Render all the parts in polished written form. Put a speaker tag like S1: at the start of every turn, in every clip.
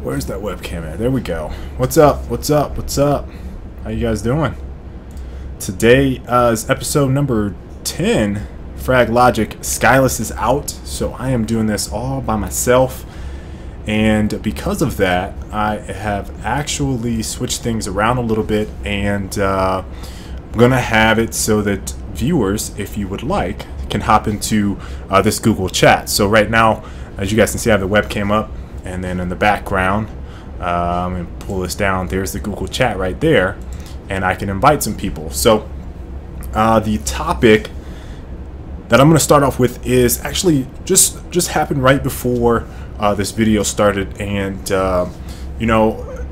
S1: Where's that webcam at? There we go. What's up? What's up? What's up? How you guys doing? Today is episode number 10. Frag Logic. Skyless is out, so I am doing this all by myself. And because of that, I have actually switched things around a little bit, and I'm going to have it so that viewers, if you would like, can hop into this Google chat. So right now, as you guys can see, I have the webcam up, and then in the background, I'm going to pull this down. There's the Google chat right there, and I can invite some people. So the topic that I'm going to start off with is actually just happened right before this video started, and you know,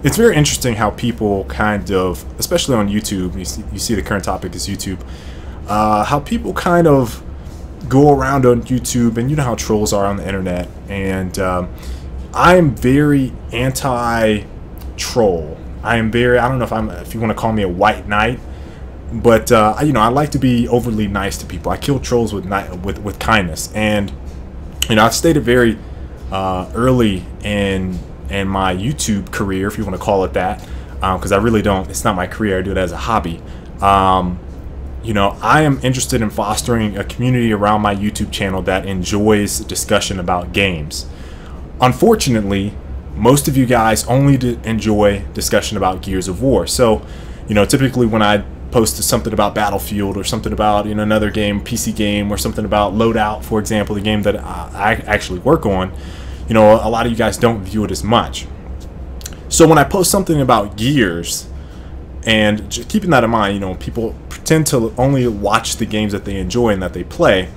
S1: it's very interesting how people kind of, especially on YouTube, you see the current topic is YouTube, how people kind of go around on YouTube, and you know how trolls are on the internet, and I'm very anti-troll. I am very, I don't know if you want to call me a white knight, but you know, I like to be overly nice to people. I kill trolls with kindness, and you know, I've stated very early in my YouTube career, if you want to call it that, because I really don't. It's not my career. I do it as a hobby. You know, I am interested in fostering a community around my YouTube channel that enjoys discussion about games. Unfortunately, most of you guys only enjoy discussion about Gears of War. So, you know, typically when I post something about Battlefield or something about, you know, another game, PC game, or something about Loadout, for example, the game that I actually work on, you know, a lot of you guys don't view it as much. So when I post something about Gears, and just keeping that in mind, you know, people pretend to only watch the games that they enjoy and that they play.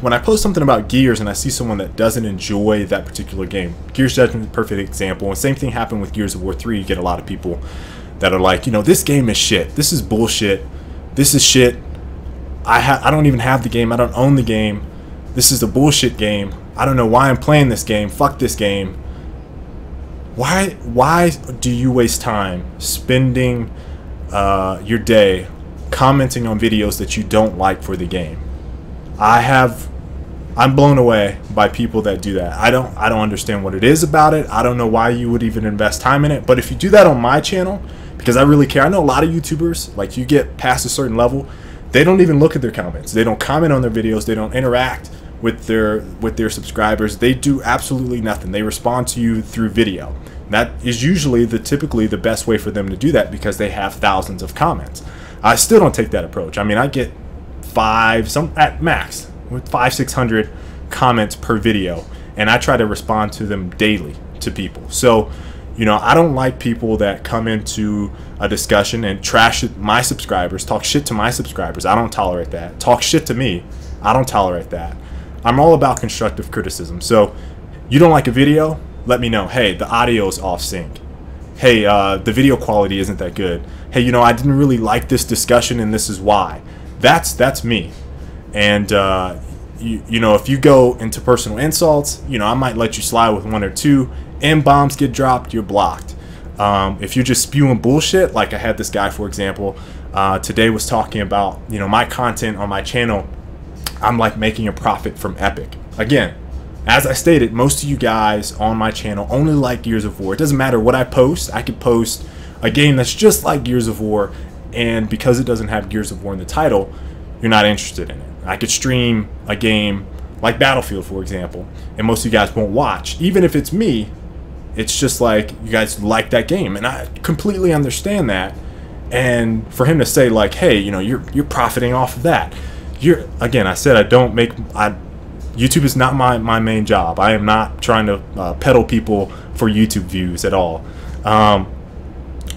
S1: When I post something about Gears and I see someone that doesn't enjoy that particular game, Gears Judgment is a perfect example, and same thing happened with Gears of War 3. You get a lot of people that are like, you know, this game is shit, this is bullshit, this is shit, I don't even have the game, I don't own the game, this is a bullshit game, I don't know why I'm playing this game, fuck this game. Why do you waste time spending your day commenting on videos that you don't like for the game? I'm blown away by people that do that. I don't understand what it is about it. I don't know why you would even invest time in it. But if you do that on my channel, because I really care, I know a lot of YouTubers, like, you get past a certain level, they don't even look at their comments. They don't comment on their videos. They don't interact with their subscribers. They do absolutely nothing. They respond to you through video. That is usually typically the best way for them to do that, because they have thousands of comments. I still don't take that approach. I mean, I get at max, with 500-600 comments per video, and I try to respond to them daily to people. So, you know, I don't like people that come into a discussion and trash my subscribers, talk shit to my subscribers. I don't tolerate that. Talk shit to me. I don't tolerate that. I'm all about constructive criticism. So, you don't like a video? Let me know. Hey, the audio is off sync. Hey, the video quality isn't that good. Hey, you know, I didn't really like this discussion, and this is why. That's me. And you know, if you go into personal insults, you know, I might let you slide with one or two. M-bombs get dropped, you're blocked. If you're just spewing bullshit, like I had this guy, for example, today was talking about, you know, my content on my channel, I'm like making a profit from Epic. Again, as I stated, most of you guys on my channel only like Gears of War. It doesn't matter what I post. I could post a game that's just like Gears of War, and because it doesn't have Gears of War in the title, you're not interested in it. I could stream a game like Battlefield, for example, and most of you guys won't watch. Even if it's me, it's just like, you guys like that game, and I completely understand that. And for him to say, like, hey, you know, you're profiting off of that. Again, I said YouTube is not my main job. I am not trying to peddle people for YouTube views at all.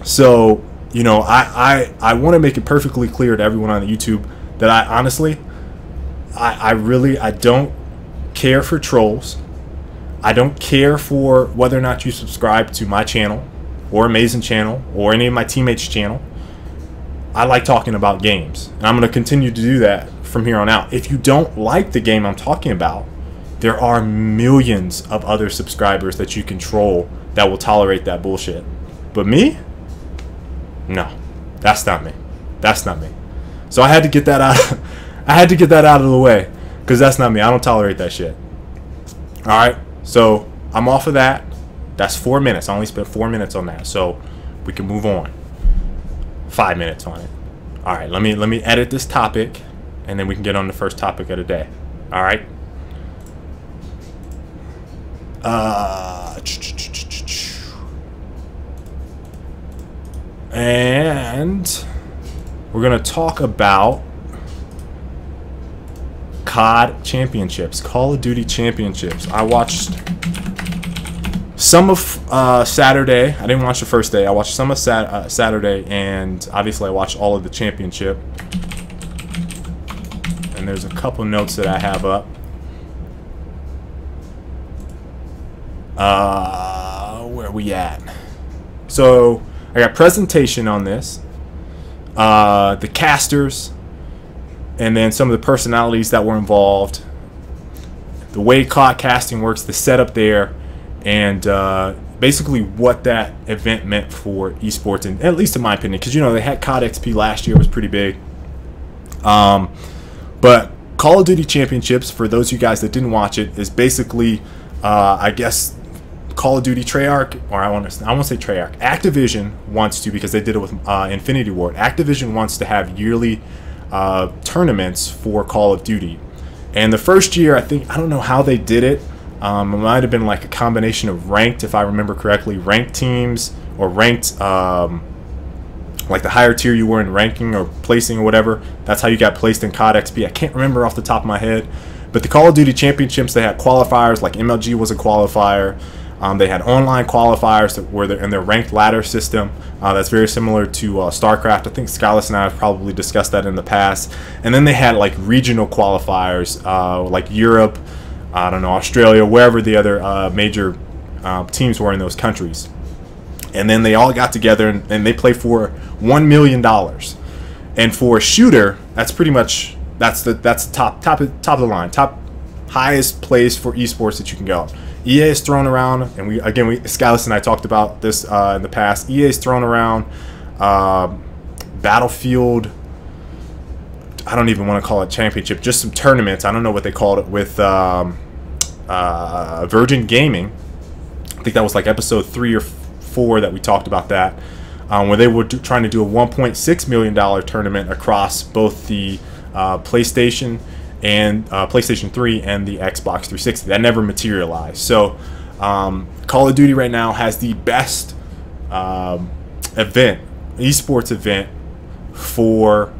S1: So, you know, I want to make it perfectly clear to everyone on YouTube that I honestly, I don't care for trolls. I don't care for whether or not you subscribe to my channel or Amazing channel or any of my teammates' channel. I like talking about games, and I'm going to continue to do that from here on out. If you don't like the game I'm talking about, there are millions of other subscribers that you can troll that will tolerate that bullshit. But me? No, that's not me. That's not me. So I had to get that out. I had to get that out of the way, because that's not me. I don't tolerate that shit. All right. So I'm off of that. That's 4 minutes. I only spent 4 minutes on that, so we can move on. 5 minutes on it. All right, let me edit this topic, and then we can get on the first topic of the day. All right. And we're gonna talk about COD Championships, Call of Duty Championships. I watched some of Saturday. I didn't watch the first day. I watched some of Saturday, and obviously I watched all of the championship. And there's a couple notes that I have up. Where are we at? So I got presentation on this, the casters, and then some of the personalities that were involved, the way COD casting works, the setup there, and basically what that event meant for esports, and at least in my opinion, because you know they had COD XP last year, it was pretty big. But Call of Duty Championships, for those of you guys that didn't watch it, is basically, I guess, Call of Duty Treyarch, or I won't say Treyarch. Activision wants to, because they did it with Infinity Ward. Activision wants to have yearly tournaments for Call of Duty, and the first year, I don't know how they did it. It might have been like a combination of ranked, if I remember correctly, ranked teams, or ranked, like the higher tier you were in ranking or placing or whatever. That's how you got placed in COD XP. I can't remember off the top of my head, but the Call of Duty Championships, they had qualifiers, like MLG was a qualifier. They had online qualifiers that were in their ranked ladder system. That's very similar to StarCraft. I think Skyless and I have probably discussed that in the past. And then they had like regional qualifiers, like Europe, I don't know, Australia, wherever the other major teams were in those countries. And then they all got together and they played for $1 million. And for a shooter, that's pretty much that's the top of the line, top highest place for esports that you can go. EA is thrown around, and Skyless and I talked about this in the past. EA is thrown around Battlefield. I don't even want to call it championship, just some tournaments. I don't know what they called it with Virgin Gaming. I think that was like episode 3 or 4 that we talked about that, where they were trying to do a $1.6 million tournament across both the PlayStation and PlayStation 3 and the Xbox 360. That never materialized. So Call of Duty right now has the best esports event for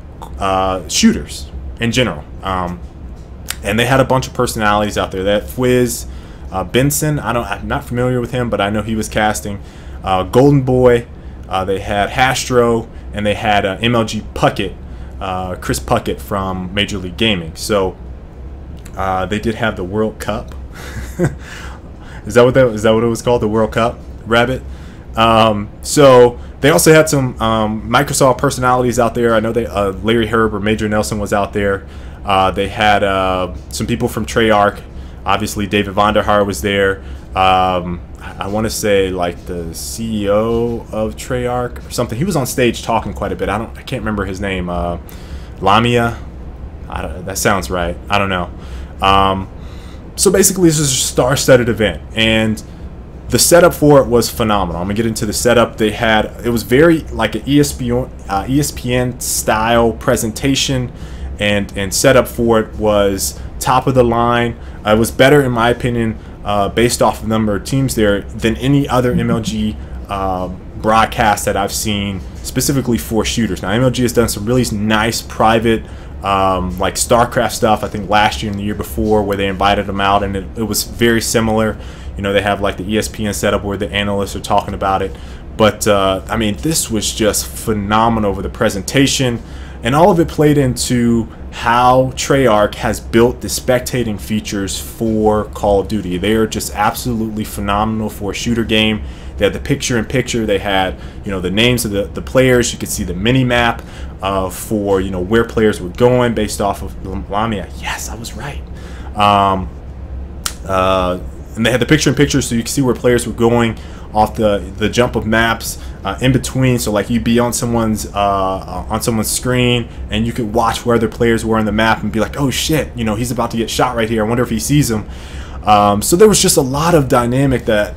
S1: shooters in general, and they had a bunch of personalities out there. That Fwiz, Benson, I'm not familiar with him, but I know he was casting. Golden Boy, they had Hastro, and they had MLG Puckett, Chris Puckett from Major League Gaming. So they did have the World Cup. Is that what it was called? The World Cup, Rabbit. So they also had some Microsoft personalities out there. I know they Larry Herb or Major Nelson was out there. They had some people from Treyarch. Obviously, David Vonderhaar was there. I want to say like the CEO of Treyarch or something. He was on stage talking quite a bit. I can't remember his name. Lamia. That sounds right. I don't know. So basically, this is a star-studded event, and the setup for it was phenomenal. I'm gonna get into the setup. It was very like an ESPN style presentation, and setup for it was top of the line. It was better, in my opinion, based off of the number of teams there, than any other MLG broadcast that I've seen specifically for shooters. Now, MLG has done some really nice private like StarCraft stuff, I think last year and the year before, where they invited them out, and it was very similar. You know, they have like the ESPN setup where the analysts are talking about it. But, I mean, this was just phenomenal with the presentation. And all of it played into how Treyarch has built the spectating features for Call of Duty. They are just absolutely phenomenal for a shooter game. They had the picture-in-picture. They had, you know, the names of the players. You could see the mini-map for, you know, where players were going based off of Lamia. Yes, I was right. And they had the picture-in-picture, so you can see where players were going off the jump of maps in between. So like you'd be on someone's screen, and you could watch where other players were on the map and be like, oh shit, you know, he's about to get shot right here. I wonder if he sees him. So there was just a lot of dynamic that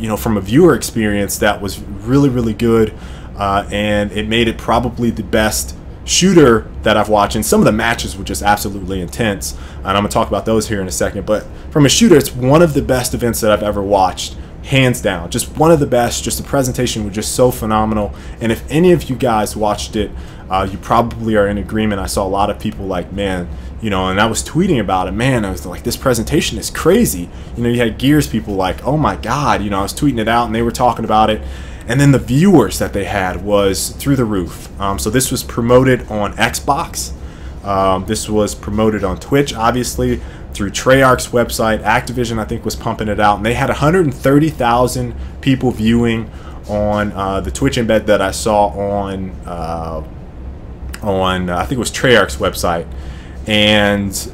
S1: you know, from a viewer experience, that was really, really good, and it made it probably the best shooter that I've watched. And some of the matches were just absolutely intense, and I'm gonna talk about those here in a second. But from a shooter, it's one of the best events that I've ever watched, hands down. Just one of the best. Just the presentation was just so phenomenal. And if any of you guys watched it, you probably are in agreement. I saw a lot of people like, man, you know, and I was tweeting about it, man, I was like, this presentation is crazy. You know, you had Gears people like, oh my God, you know, I was tweeting it out and they were talking about it. And then the viewers that they had was through the roof. So this was promoted on Xbox. This was promoted on Twitch, obviously, through Treyarch's website. Activision, I think, was pumping it out. And they had 130,000 people viewing on the Twitch embed that I saw on I think it was Treyarch's website. And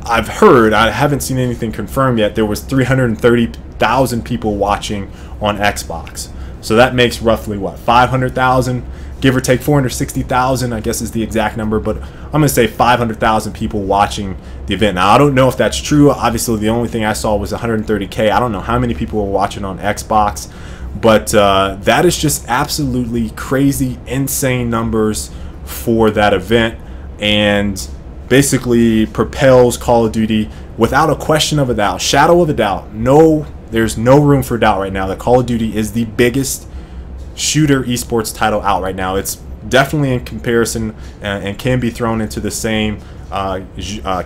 S1: I've heard, I haven't seen anything confirmed yet, there was 330,000 people watching on Xbox. So that makes roughly, what, 500,000, give or take 460,000, I guess is the exact number, but I'm going to say 500,000 people watching the event. Now, I don't know if that's true. Obviously, the only thing I saw was 130K. I don't know how many people were watching on Xbox, but that is just absolutely crazy, insane numbers for that event, and basically propels Call of Duty without a question of a doubt, shadow of a doubt. No, there's no room for doubt right now that Call of Duty is the biggest shooter esports title out right now. It's definitely in comparison and can be thrown into the same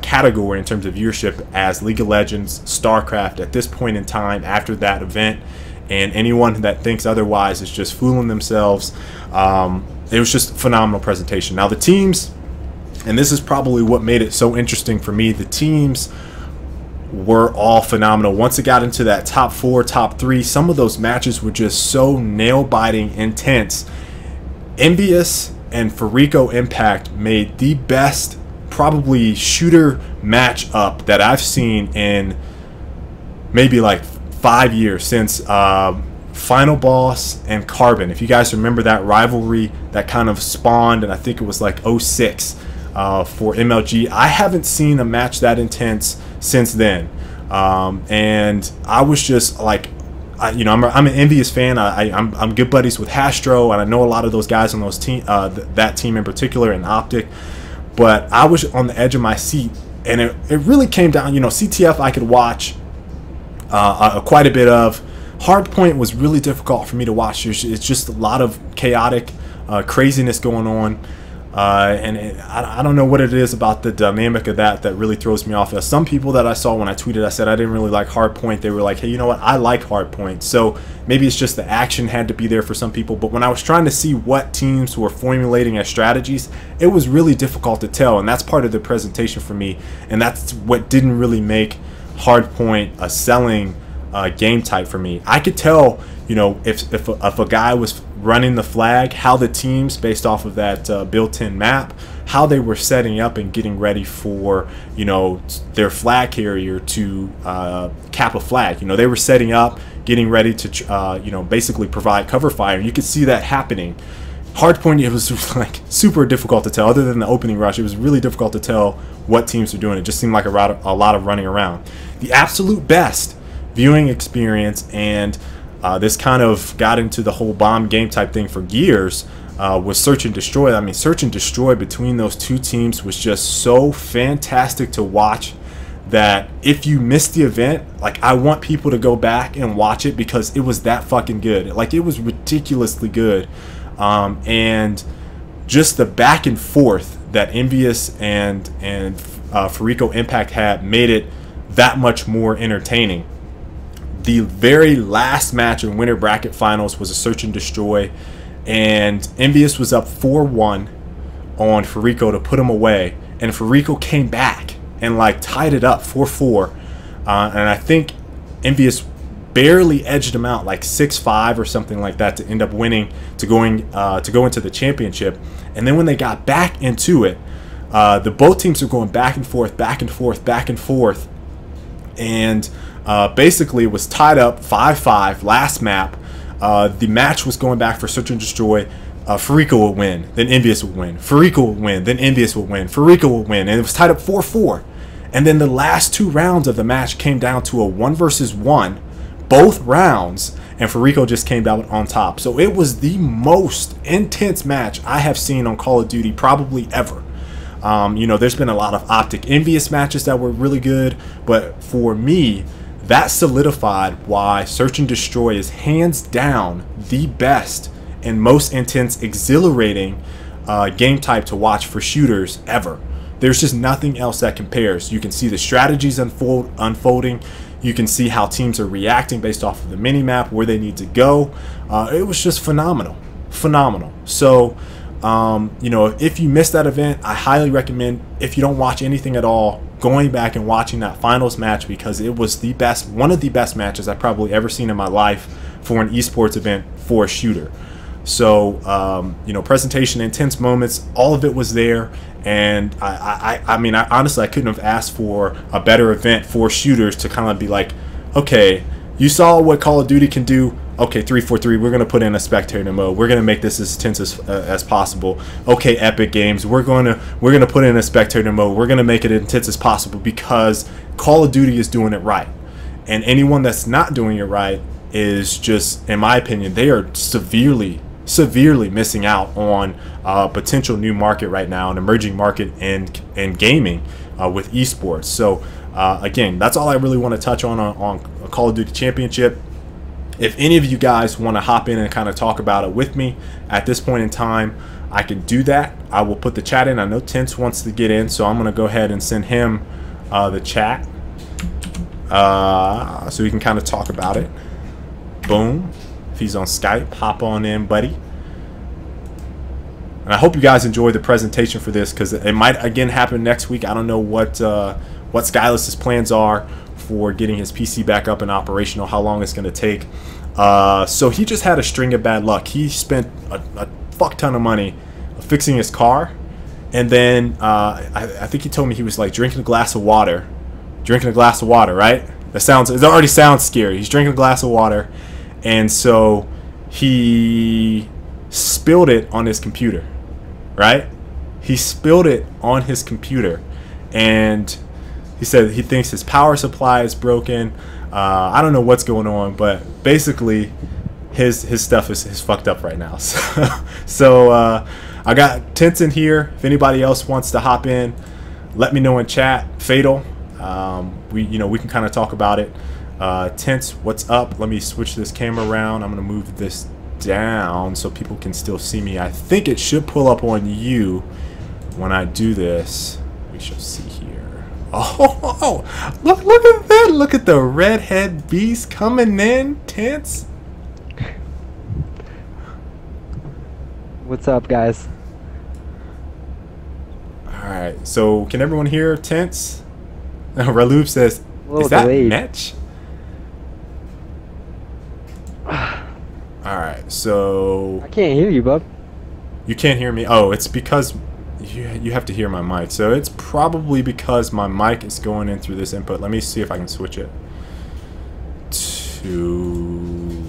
S1: category in terms of viewership as League of Legends, StarCraft at this point in time after that event. And anyone that thinks otherwise is just fooling themselves. It was just a phenomenal presentation. Now the teams, and this is probably what made it so interesting for me, the teams were all phenomenal. Once it got into that top 4, top 3, some of those matches were just so nail-biting intense. Envious and Farico Impact made the best probably shooter match-up that I've seen in maybe like 5 years, since Final Boss and Carbon. If you guys remember that rivalry that kind of spawned, and I think it was like 06 for MLG. I haven't seen a match that intense since then, and I was just like, you know, I'm an Envious fan. I'm good buddies with Hastro, and I know a lot of those guys on those that team in particular, and Optic. But I was on the edge of my seat, and it really came down. You know, CTF I could watch quite a bit of. Hardpoint was really difficult for me to watch. It's just a lot of chaotic craziness going on. I don't know what it is about the dynamic of that really throws me off. Some people that I saw when I tweeted, I said I didn't really like Hardpoint. They were like, hey, you know what? I like Hardpoint. So maybe it's just the action had to be there for some people. But when I was trying to see what teams were formulating as strategies, it was really difficult to tell. And that's part of the presentation for me. And that's what didn't really make Hardpoint a selling game type for me. I could tell, you know, if a guy was running the flag, how the teams, based off of that built-in map, how they were setting up and getting ready for, you know, their flag carrier to cap a flag. You know, they were setting up, getting ready to, you know, basically provide cover fire. And you could see that happening. Hardpoint, it was like super difficult to tell. Other than the opening rush, it was really difficult to tell what teams were doing. It just seemed like a lot of running around. The absolute best viewing experience, and this kind of got into the whole bomb game type thing for Gears, was Search and Destroy. I mean, Search and Destroy between those two teams was just so fantastic to watch that if you missed the event, like, I want people to go back and watch it because it was that fucking good. Like, it was ridiculously good. And just the back and forth that Envious and Farico Impact had made it that much more entertaining. The very last match in Winter Bracket Finals was a Search and Destroy, and Envious was up 4-1 on Farico to put him away, and Farico came back and like tied it up 4-4, and I think Envious barely edged him out, like 6-5 or something like that, to end up winning to go into the championship. And then when they got back into it, the both teams are going back and forth, back and forth, back and forth, and basically it was tied up 5-5 last map. The match was going back for Search and Destroy. Farico would win, then Envious would win. Farico would win, then Envious would win. Farico would win, and it was tied up 4-4. And then the last 2 rounds of the match came down to a 1 versus 1, both rounds, and Farico just came out on top. So it was the most intense match I have seen on Call of Duty probably ever. You know, there's been a lot of Optic Envious matches that were really good, but for me, that solidified why Search and Destroy is hands down the best and most intense, exhilarating game type to watch for shooters ever. There's just nothing else that compares. You can see the strategies unfolding. You can see how teams are reacting based off of the mini-map, where they need to go. It was just phenomenal. Phenomenal. So, you know, if you missed that event, I highly recommend, if you don't watch anything at all, going back and watching that finals match, because it was the best, one of the best matches I've probably ever seen in my life for an esports event for a shooter. So, you know, presentation, intense moments, all of it was there. And I mean, honestly, I couldn't have asked for a better event for shooters to kind of be like, okay, you saw what Call of Duty can do. Okay, 343, we're going to put in a spectator mode. We're going to make this as intense as possible. Okay, Epic Games, we're going to put in a spectator mode. We're going to make it as intense as possible, because Call of Duty is doing it right. And anyone that's not doing it right is just, in my opinion, they are severely missing out on a potential new market right now, an emerging market in gaming with esports. So again, that's all I really want to touch on Call of Duty Championship. If any of you guys want to hop in and kind of talk about it with me at this point in time, I can do that. I will put the chat in. I know Tense wants to get in, so I'm going to go ahead and send him the chat so we can kind of talk about it. Boom. If he's on Skype, hop on in, buddy. And I hope you guys enjoy the presentation for this, because it might again happen next week. I don't know what Skyless's plans are for getting his PC back up and operational, how long it's going to take. So he just had a string of bad luck. He spent a fuck ton of money fixing his car, and then I think he told me he was like drinking a glass of water, right? It already sounds scary. He's drinking a glass of water, and so he spilled it on his computer, right? He spilled it on his computer, and he said he thinks his power supply is broken. I don't know what's going on, but basically his stuff is fucked up right now. So I got Tense in here. If anybody else wants to hop in, let me know in chat. Fatal, we can kind of talk about it. Tense, what's up? Let me switch this camera around. I'm gonna move this down so people can still see me. I think it should pull up on you when I do this. We shall see here. Oh, look at that. Look at the redhead beast coming in. Tense.
S2: What's up, guys?
S1: Alright, so can everyone hear Tense? Raloob says, is that Netch? Alright, so...
S2: I can't hear you, bub.
S1: You can't hear me? Oh, it's because you have to hear my mic. So it's probably because my mic is going in through this input. Let me see if I can switch it to...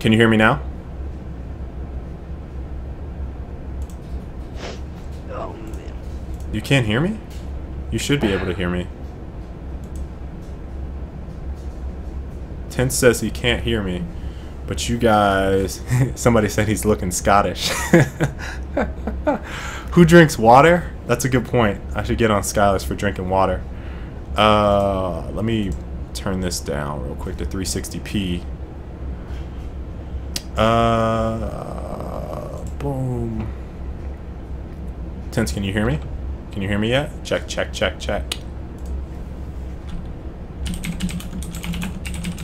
S1: Can you hear me now?
S2: Oh, man.
S1: You can't hear me? You should be able to hear me. Tense says he can't hear me, but you guys... Somebody said he's looking Scottish. Who drinks water? That's a good point. I should get on Skyless for drinking water. Let me turn this down real quick to 360p. Boom. Tense, can you hear me? Can you hear me yet? Check, check, check, check.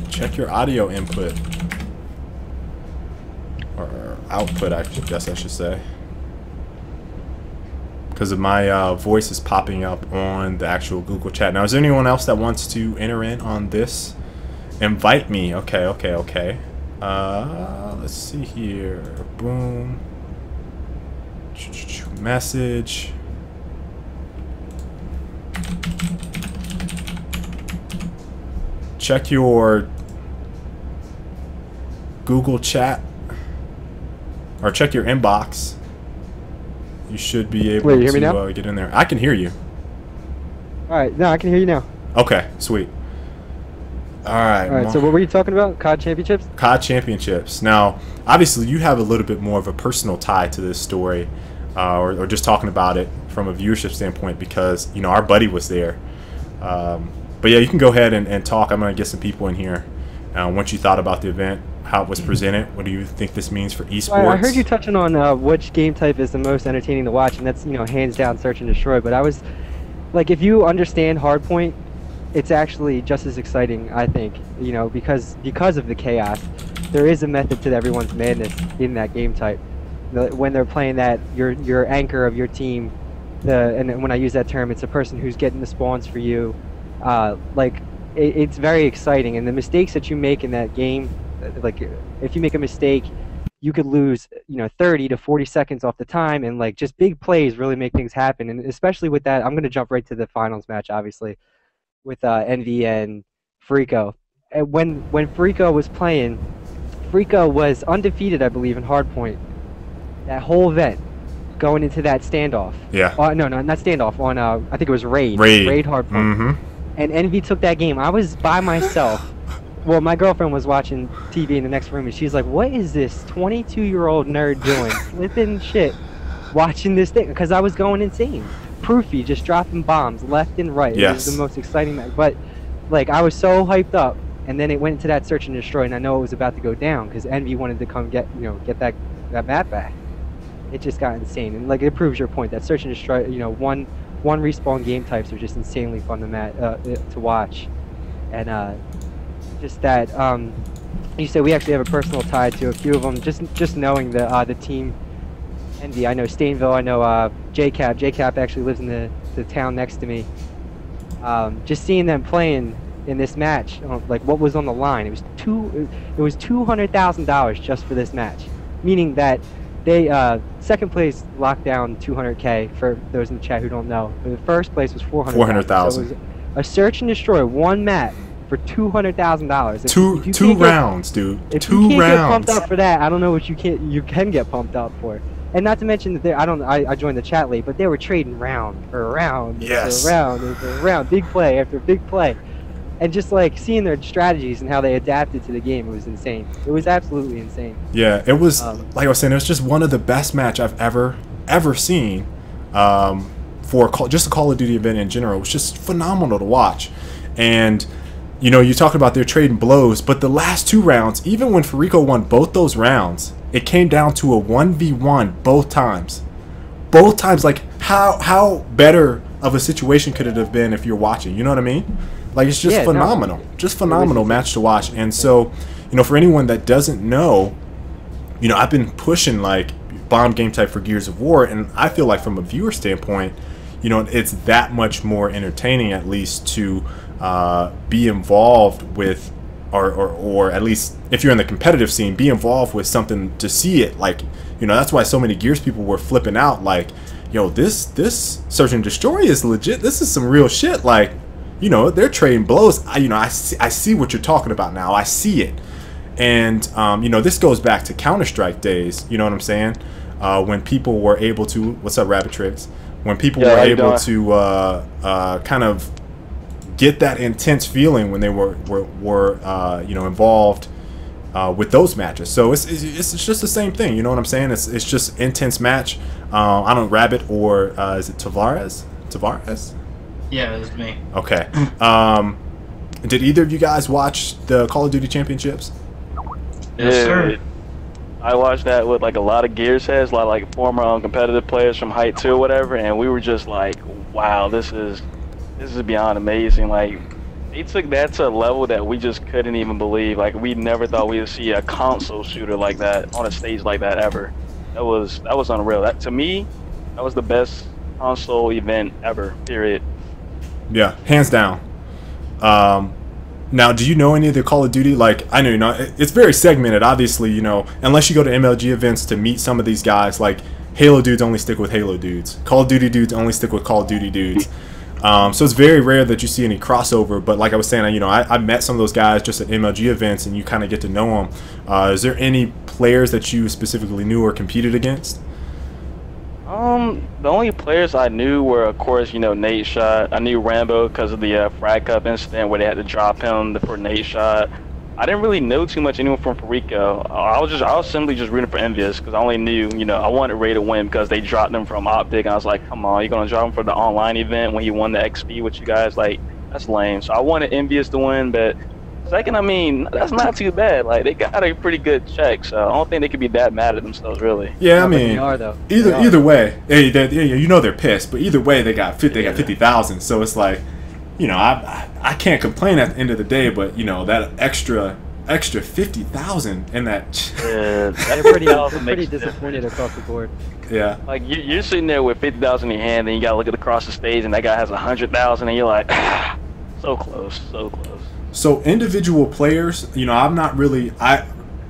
S1: Check your audio input. Or output, I guess I should say. Because of my voice is popping up on the actual Google chat. Now, is there anyone else that wants to enter in on this? Invite me. Okay, okay, okay. Let's see here. Boom. Message. Check your Google chat, or check your inbox. You should be able to get in there. I can hear you.
S2: All right, no, I can hear you now.
S1: Okay, sweet. All right.
S2: All right, so what were you talking about? COD Championships?
S1: COD Championships. Now, obviously, you have a little bit more of a personal tie to this story, or just talking about it from a viewership standpoint because, you know, our buddy was there. But yeah, you can go ahead and talk. I'm going to get some people in here. Once you thought about the event, how it was presented, what do you think this means for esports?
S2: I heard you touching on which game type is the most entertaining to watch, and that's, you know, hands down Search and Destroy. But I was, like, if you understand Hardpoint, it's actually just as exciting, I think, you know, because of the chaos. There is a method to everyone's madness in that game type. When they're playing that, your anchor of your team, and when I use that term, it's a person who's getting the spawns for you. Like, it's very exciting, and the mistakes that you make in that game, like, if you make a mistake, you could lose, you know, 30 to 40 seconds off the time, and like just big plays really make things happen. And especially with that, I'm going to jump right to the finals match, obviously, with Envy and Frico. And when Frico was playing, Frico was undefeated, I believe, in Hardpoint that whole event, going into that standoff.
S1: Yeah.
S2: No, not standoff. On I think it was Raid Hardpoint.
S1: Mm-hmm.
S2: And Envy took that game. I was by myself. Well, my girlfriend was watching TV in the next room, and she's like, "What is this 22-year-old nerd doing? Flipping shit, watching this thing?" Because I was going insane. Proofy just dropping bombs left and right.
S1: Yes.
S2: It was the most exciting match. But like, I was so hyped up, and then it went into that Search and Destroy, and I know it was about to go down because Envy wanted to come get that map back. It just got insane, and like, it proves your point that Search and Destroy, you know, one respawn game types are just insanely fun to watch, and just that you said we actually have a personal tie to a few of them. Just knowing the team Envy. I know Stainville. I know JCap. JCap actually lives in the town next to me. Just seeing them playing in this match, like what was on the line. It was $200,000 just for this match, meaning that they second place locked down 200K for those in the chat who don't know. But the first place was 400,000. So it was a Search and Destroy one map for $200,000.
S1: Two rounds, dude.
S2: If you can't get pumped up for that, I don't know what you can get pumped up for. And not to mention that I joined the chat late, but they were trading round for round,
S1: yes,
S2: for round after round, big play after big play, and just like seeing their strategies and how they adapted to the game, it was insane. It was absolutely insane.
S1: Yeah, it was like I was saying, it was just one of the best match I've ever seen for just a Call of Duty event in general. It was just phenomenal to watch, and you know, you talk about their trading blows, but the last two rounds, even when Frico won both those rounds, it came down to a 1v1 both times. Both times, like, how better of a situation could it have been if you're watching? You know what I mean? Like, it's just phenomenal. Just phenomenal match to watch. And so, you know, for anyone that doesn't know, you know, I've been pushing, like, bomb game type for Gears of War, and I feel like from a viewer standpoint, you know, it's that much more entertaining, at least, to be involved with, or at least if you're in the competitive scene, be involved with something to see it. Like, you know, that's why so many Gears people were flipping out, like, yo, this Search and Destroy is legit. This is some real shit. Like, you know, they're trading blows. I see what you're talking about now. I see it. And you know, this goes back to Counter-Strike days, you know what I'm saying? When people were able to, what's up, Rabbit Tricks? When people were able to kind of get that intense feeling when they were you know, involved with those matches. So it's just the same thing, you know what I'm saying? It's just intense match. I don't know, Rabbit or is it Tavares?
S3: Yeah, it was me.
S1: Okay. Did either of you guys watch the Call of Duty Championships?
S3: Yes, sir.
S4: I watched that with like a lot of Gears heads, a lot of like former competitive players from Height 2 or whatever, and we were just like, wow, this is beyond amazing. Like, they took that to a level that we just couldn't even believe. Like, we never thought we would see a console shooter like that on a stage like that ever. That was unreal. That, to me, that was the best console event ever, period.
S1: Yeah, hands down. Now, do you know any of the Call of Duty? Like, I know, you know, it's very segmented, obviously, you know, unless you go to MLG events to meet some of these guys. Like, Halo dudes only stick with Halo dudes. Call of Duty dudes only stick with Call of Duty dudes. So it's very rare that you see any crossover. But like I was saying, you know, I met some of those guys just at MLG events, and you kind of get to know them. Is there any players that you specifically knew or competed against?
S4: The only players I knew were, of course, you know, Nate Shot. I knew Rambo because of the Frag Cup incident where they had to drop him for Nate Shot. I didn't really know too much anyone from Rico. I was simply just rooting for Envious because I only knew, you know, I wanted Ray to win because they dropped him from Optic. And I was like, come on, you're gonna drop him for the online event when he won the XP with you guys? Like, that's lame. So I wanted Envious to win, but second, I mean, that's not too bad. Like, they got a pretty good check, so I don't think they could be that mad at themselves, really.
S1: Yeah, I mean,
S2: they are, though.
S1: Either way, hey, you know they're pissed, but either way, they got 50,000. So it's like, you know, I can't complain at the end of the day, but you know that extra 50,000 in that.
S4: Yeah,
S2: they're pretty disappointed across the board.
S1: Yeah.
S4: Like you're sitting there with 50,000 in your hand, and you gotta look across the stage, and that guy has 100,000, and you're like, so close, so close.
S1: So individual players, you know, I'm not really.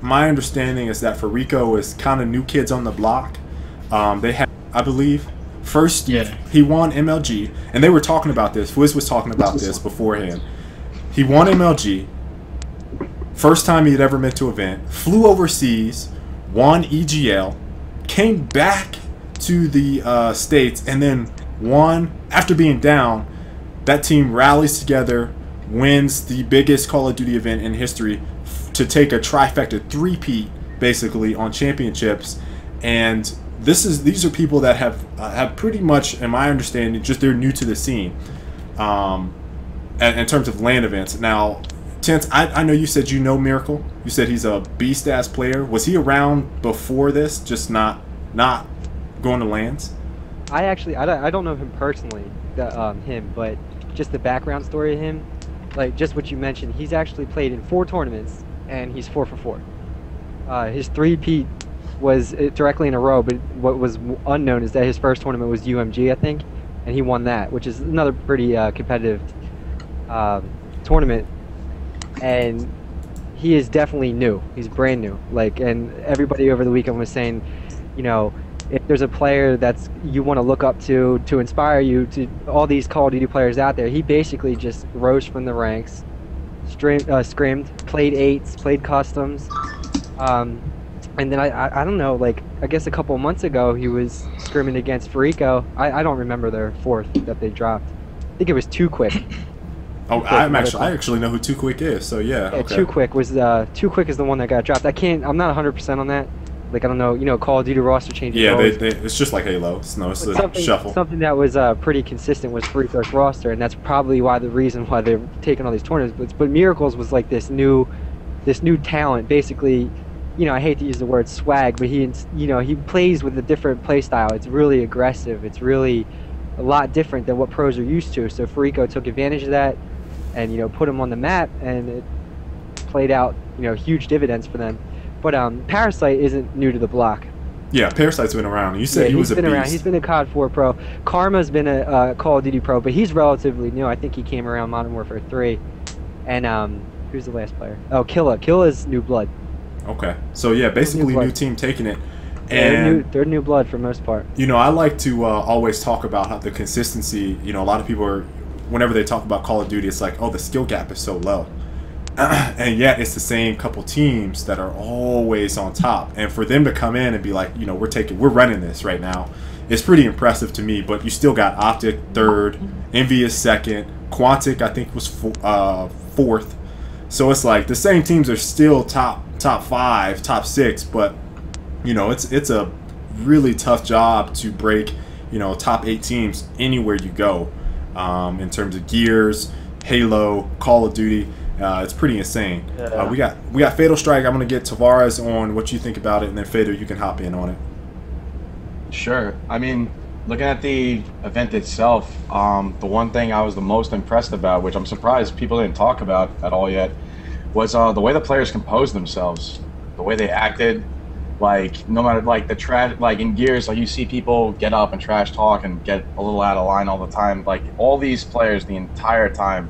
S1: My understanding is that for Rico is kind of new kids on the block. They have, I believe. First, he won MLG, and they were talking about this. Fwiz was talking about this beforehand. He won MLG. First time he'd ever been to an event. Flew overseas, won EGL, came back to the States, and then won. After being down, that team rallies together, wins the biggest Call of Duty event in history to take a trifecta three-peat, basically, on championships. And these are people that have pretty much, in my understanding, just they're new to the scene in terms of LAN events. Now, Tense, I know you said you know Miracle. You said he's a beast-ass player. Was he around before this, just not going to LANs?
S2: I don't know him personally, but just the background story of him, like just what you mentioned, he's actually played in 4 tournaments, and he's 4 for 4. His 3-peat was directly in a row, but what was unknown is that his first tournament was UMG, I think, and he won that, which is another pretty competitive tournament. And he is definitely new. He's brand new. Like, and everybody over the weekend was saying, you know, if there's a player that's you want to look up to inspire you, to all these Call of Duty players out there, he basically just rose from the ranks, scrimmed, played 8s, played customs, and then I don't know, like I guess a couple of months ago he was scrimming against Farico. I don't remember their 4th that they dropped. I think it was Too Quick.
S1: Oh, I actually know who Too Quick is. So yeah. Okay.
S2: Too Quick is the one that got dropped. I'm not 100% on that. Like, I don't know, you know, Call of Duty roster changes.
S1: Yeah, it's just like Halo. It's a shuffle. Something
S2: that was pretty consistent was Farico's roster, and that's probably the reason why they're taking all these tournaments. But Miracles was like this new talent, basically. You know, I hate to use the word swag, but he plays with a different play style. It's really aggressive. It's really a lot different than what pros are used to. So Farico took advantage of that, and you know, put him on the map, and it played out, you know, huge dividends for them. But Parasite isn't new to the block.
S1: Yeah, Parasite's been around. You said he was a beast.
S2: Around. He's been a COD 4 pro. Karma's been a Call of Duty pro, but he's relatively new. I think he came around Modern Warfare 3. And who's the last player? Oh, Killa. Killa's new blood.
S1: Okay, so yeah, basically new team taking it, and
S2: they're new blood for most part.
S1: You know, I like to always talk about how the consistency. You know, a lot of people are, whenever they talk about Call of Duty, it's like, oh, the skill gap is so low, and yet it's the same couple teams that are always on top. And for them to come in and be like, you know, we're running this right now, it's pretty impressive to me. But you still got Optic 3rd, Envious 2nd, Quantic I think was 4th. So it's like the same teams are still top 5, top 6, but you know, it's a really tough job to break, you know, top 8 teams anywhere you go, in terms of gears, Halo, Call of Duty. It's pretty insane. Yeah. We got Fatal Strike. I'm gonna get Tavares on what you think about it, and then Fatal, you can hop in on it.
S5: Sure. I mean, looking at the event itself, the one thing I was the most impressed about, which I'm surprised people didn't talk about at all yet, was the way the players composed themselves, the way they acted. Like, no matter, like, the trash, like in Gears, like, you see people get up and trash talk and get a little out of line all the time. Like, all these players the entire time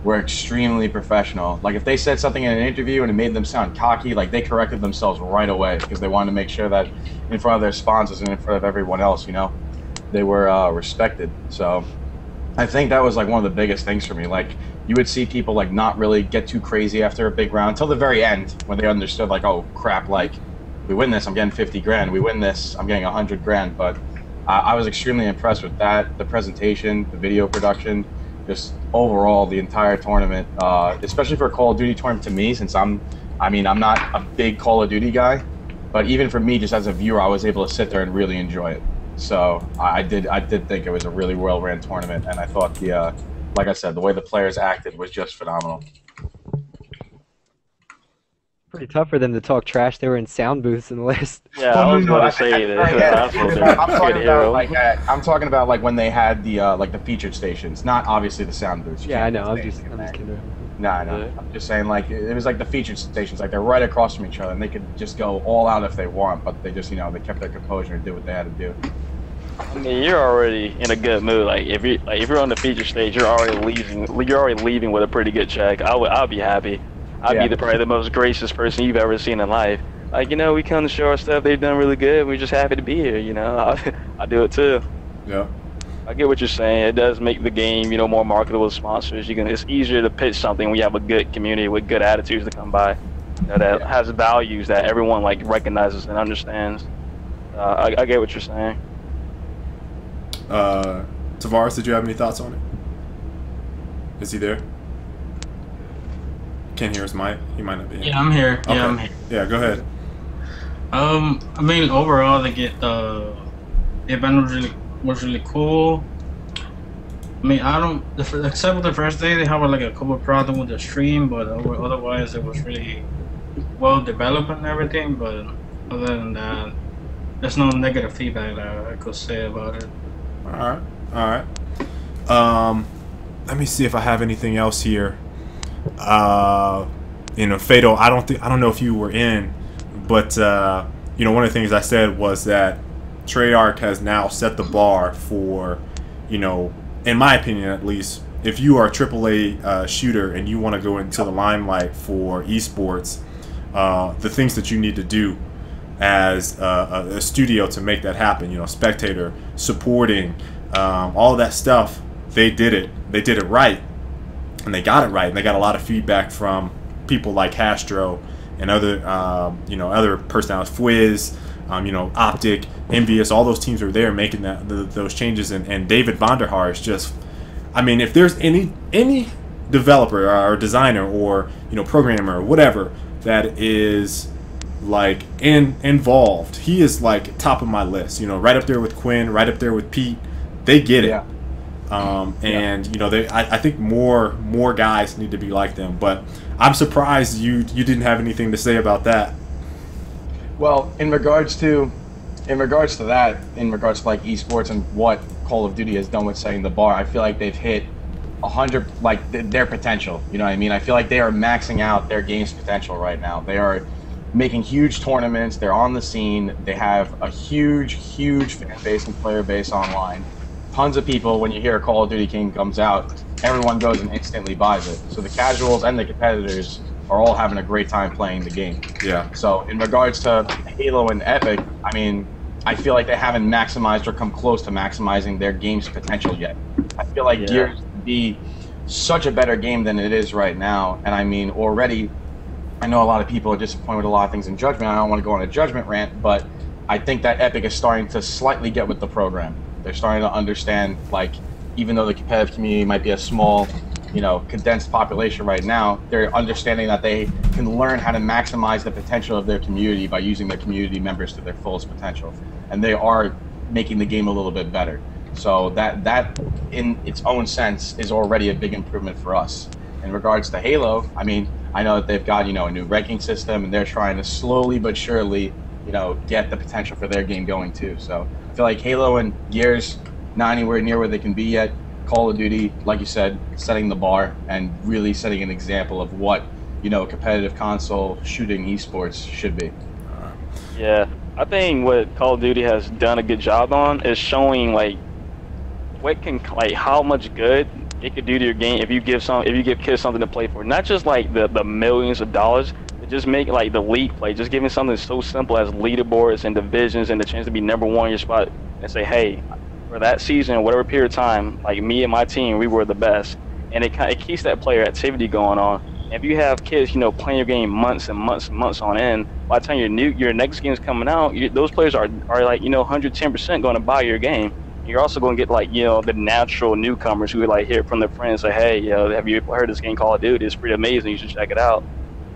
S5: were extremely professional. Like, if they said something in an interview and it made them sound cocky, like, they corrected themselves right away because they wanted to make sure that in front of their sponsors and in front of everyone else, you know, they were respected. So I think that was, like, one of the biggest things for me. Like, you would see people, like, not really get too crazy after a big round until the very end when they understood, like, oh, crap, like, we win this, I'm getting 50 grand. We win this, I'm getting 100 grand. But I was extremely impressed with that, the presentation, the video production, just overall the entire tournament, especially for a Call of Duty tournament to me, since I'm not a big Call of Duty guy, but even for me, just as a viewer, I was able to sit there and really enjoy it. So I did think it was a really well-ran tournament, and I thought like I said, the way the players acted was just phenomenal.
S2: Pretty tough for them to talk trash. They were in sound booths in the list.
S4: Yeah, I was going to say that.
S5: I'm talking about like when they had the like the featured stations, not obviously the sound booths.
S2: Yeah, I know. I'm just kidding.
S5: No, I'm just saying like it was like the featured stations, like they're right across from each other, and they could just go all out if they want, but they just they kept their composure and did what they had to do.
S4: I mean, you're already in a good mood. Like if you're on the feature stage, you're already leaving with a pretty good check. I'll be happy. I'd be probably the most gracious person you've ever seen in life. Like, we come to show our stuff. They've done really good. We're just happy to be here. I do it too.
S1: Yeah.
S4: I get what you're saying. It does make the game, more marketable with sponsors. It's easier to pitch something when you have a good community with good attitudes to come by, that has values that everyone recognizes and understands. I get what you're saying.
S1: Tavares, did you have any thoughts on it? Is he there? Can't hear his mic. He might not be.
S3: Yeah, I'm here.
S1: Okay.
S3: Yeah, I'm here.
S1: Yeah, go ahead.
S3: I mean, overall, the event was really cool. I mean, except for the first day, they have like a couple of problems with the stream, but otherwise, it was really well developed and everything. But other than that, there's no negative feedback that I could say about it.
S1: All right. Let me see if I have anything else here. Fado, I don't know if you were in, but one of the things I said was that Treyarch has now set the bar for, in my opinion at least, if you are a AAA shooter and you want to go into the limelight for esports, the things that you need to do as a studio to make that happen, spectator, supporting, all that stuff, they did it right. And they got it right, and they got a lot of feedback from people like Hastro and other, other personalities, Fwiz, Optic, Envious. All those teams were there making those changes, and David Vonderhaar is just, I mean, if there's any developer or designer or programmer or whatever that is like involved, he is like top of my list. Right up there with Quinn, right up there with Pete. They get it. Yeah. I think more guys need to be like them, but I'm surprised you didn't have anything to say about that.
S5: Well, in regards to that, in regards to like esports and what Call of Duty has done with setting the bar, I feel like they've hit 100 their potential. You know what I mean? I feel like they are maxing out their game's potential right now. They are making huge tournaments. They're on the scene. They have a huge fan base and player base online. Tons of people, when you hear a Call of Duty game comes out, everyone goes and instantly buys it. So the casuals and the competitors are all having a great time playing the game.
S1: Yeah.
S5: So in regards to Halo and Epic, I mean, I feel like they haven't maximized or come close to maximizing their game's potential yet. I feel like Gears would be such a better game than it is right now. And I mean, already, I know a lot of people are disappointed with a lot of things in Judgment. I don't want to go on a Judgment rant, but I think that Epic is starting to slightly get with the program. They're starting to understand, even though the competitive community might be a small, condensed population right now, they're understanding that they can learn how to maximize the potential of their community by using their community members to their fullest potential. And they are making the game a little bit better. So that in its own sense is already a big improvement for us. In regards to Halo, I mean, I know that they've got, a new ranking system, and they're trying to slowly but surely, get the potential for their game going too. So I feel like Halo and Gears, not anywhere near where they can be yet. Call of Duty, like you said, setting the bar and really setting an example of what, competitive console shooting esports should be.
S4: Yeah, I think what Call of Duty has done a good job on is showing how much good it could do to your game if you give kids something to play for. Not just the millions of dollars, but just make the league play. Just giving something so simple as leaderboards and divisions and the chance to be #1 in your spot and say, hey, for that season, whatever period of time, me and my team, we were the best. And it keeps that player activity going on. If you have kids, you know, playing your game months and months and months on end, by the time your next game's coming out, those players are like, you know, 110% going to buy your game. You're also going to get, like, you know, the natural newcomers who would, like, hear it from their friends, say, hey, you know, have you heard this game Call of Duty? It's pretty amazing. You should check it out.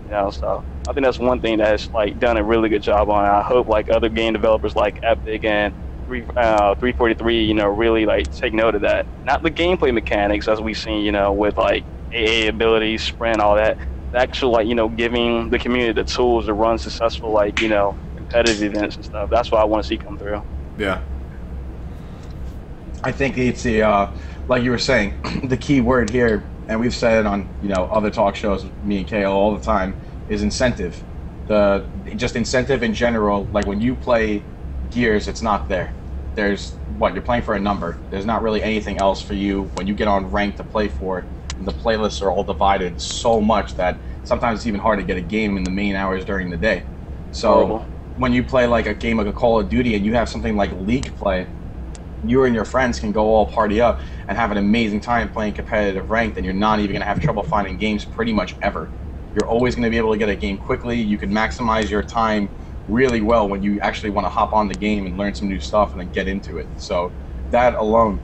S4: You know, so I think that's one thing that's, like, done a really good job on. I hope, like, other game developers like Epic and 343, you know, really, like, take note of that. Not the gameplay mechanics, as we've seen, you know, with, like, AA abilities, sprint, all that. Actually, like, you know, giving the community the tools to run successful, like, you know, competitive events and stuff. That's what I want to see come through.
S1: Yeah.
S5: I think it's the, like you were saying, the key word here, and we've said it on, you know, other talk shows, me and KO all the time, is incentive. Just incentive in general. Like, when you play Gears, it's not there. There's, you're playing for a number. There's not really anything else for you when you get on rank to play for. The playlists are all divided so much that sometimes it's even hard to get a game in the main hours during the day. So when you play like a game like a Call of Duty and you have something like League play, you and your friends can go all party up and have an amazing time playing competitive ranked, and you're not even going to have trouble finding games pretty much ever. You're always going to be able to get a game quickly. You can maximize your time really well when you actually want to hop on the game and learn some new stuff and then get into it. So that alone,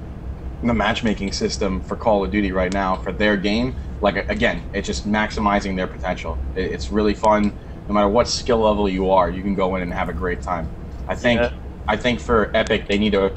S5: the matchmaking system for Call of Duty right now for their game, like, again, it's just maximizing their potential. It's really fun. No matter what skill level you are, you can go in and have a great time. I think for Epic, they need to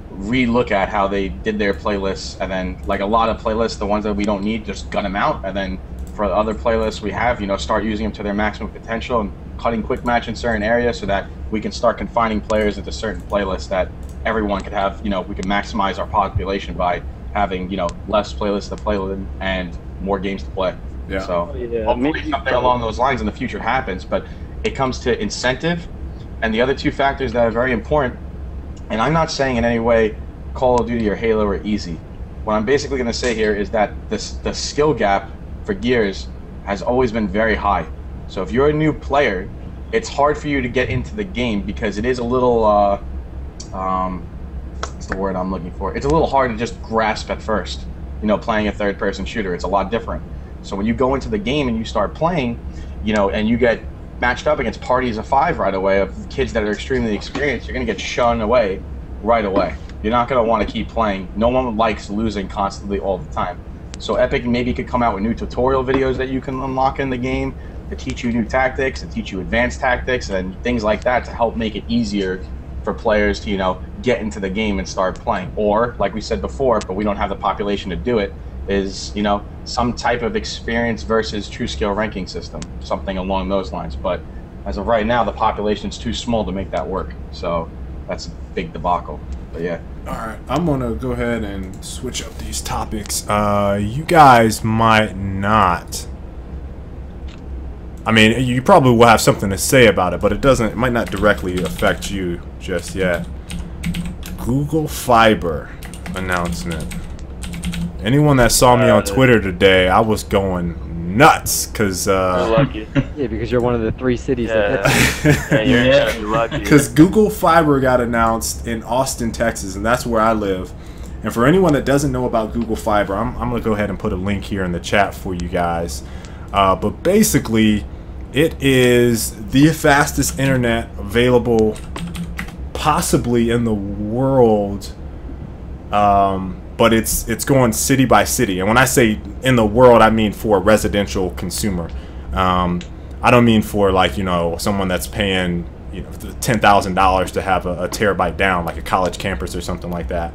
S5: re-look at how they did their playlists, and then, like, a lot of playlists, the ones that we don't need, just gun them out, and then for the other playlists we have, you know, start using them to their maximum potential and cutting quick match in certain areas so that we can start confining players into certain playlists that everyone could have. You know, we can maximize our population by having, you know, less playlists to play with and more games to play.
S1: Yeah.
S5: So hopefully something along those lines in the future happens, but it comes to incentive and the other two factors that are very important. And I'm not saying in any way Call of Duty or Halo are easy. What I'm basically going to say here is that the skill gap for Gears has always been very high. So if you're a new player, it's hard for you to get into the game because it is a little, what's the word I'm looking for? It's a little hard to just grasp at first, you know, playing a third-person shooter. It's a lot different. So when you go into the game and you start playing, you know, and you get matched up against parties of 5 right away of kids that are extremely experienced, you're going to get shunned away right away. You're not going to want to keep playing. No one likes losing constantly all the time. So Epic maybe could come out with new tutorial videos that you can unlock in the game to teach you new tactics, to teach you advanced tactics and things like that to help make it easier for players to, you know, get into the game and start playing. Or, like we said before, but we don't have the population to do it, is, you know, some type of experience versus true skill ranking system, something along those lines. But as of right now, the population's too small to make that work. So that's a big debacle. But yeah.
S1: All right, I'm gonna go ahead and switch up these topics. You guys might not. I mean, you probably will have something to say about it, but it might not directly affect you just yet. Google Fiber announcement. Anyone that saw me on Twitter today, I was going nuts because
S4: lucky.
S2: Yeah, because you're one of the 3 cities that
S4: you're lucky.
S1: Because Google Fiber got announced in Austin, Texas, and that's where I live. And for anyone that doesn't know about Google Fiber, I'm going to go ahead and put a link here in the chat for you guys. But basically, it is the fastest internet available possibly in the world. But it's going city by city. And when I say in the world, I mean for a residential consumer. I don't mean for, like, you know, someone that's paying, you know, $10,000 to have a terabyte down, like a college campus or something like that.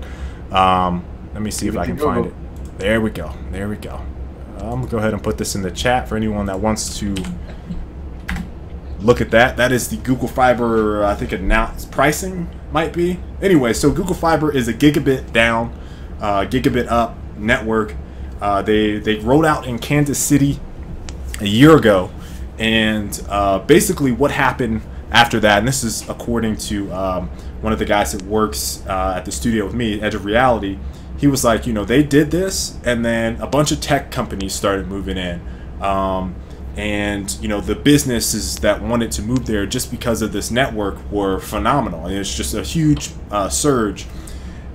S1: Let me see if I can find it. There we go. There we go. I'm gonna go ahead and put this in the chat for anyone that wants to look at that. That is the Google Fiber, I think, announced pricing might be. Anyway, so Google Fiber is a gigabit down, gigabit up network. They rolled out in Kansas City a year ago, and basically what happened after that, and this is according to one of the guys that works at the studio with me, Edge of Reality. He was like, you know, they did this, and then a bunch of tech companies started moving in. And, you know, the businesses that wanted to move there just because of this network were phenomenal. And it's just a huge surge.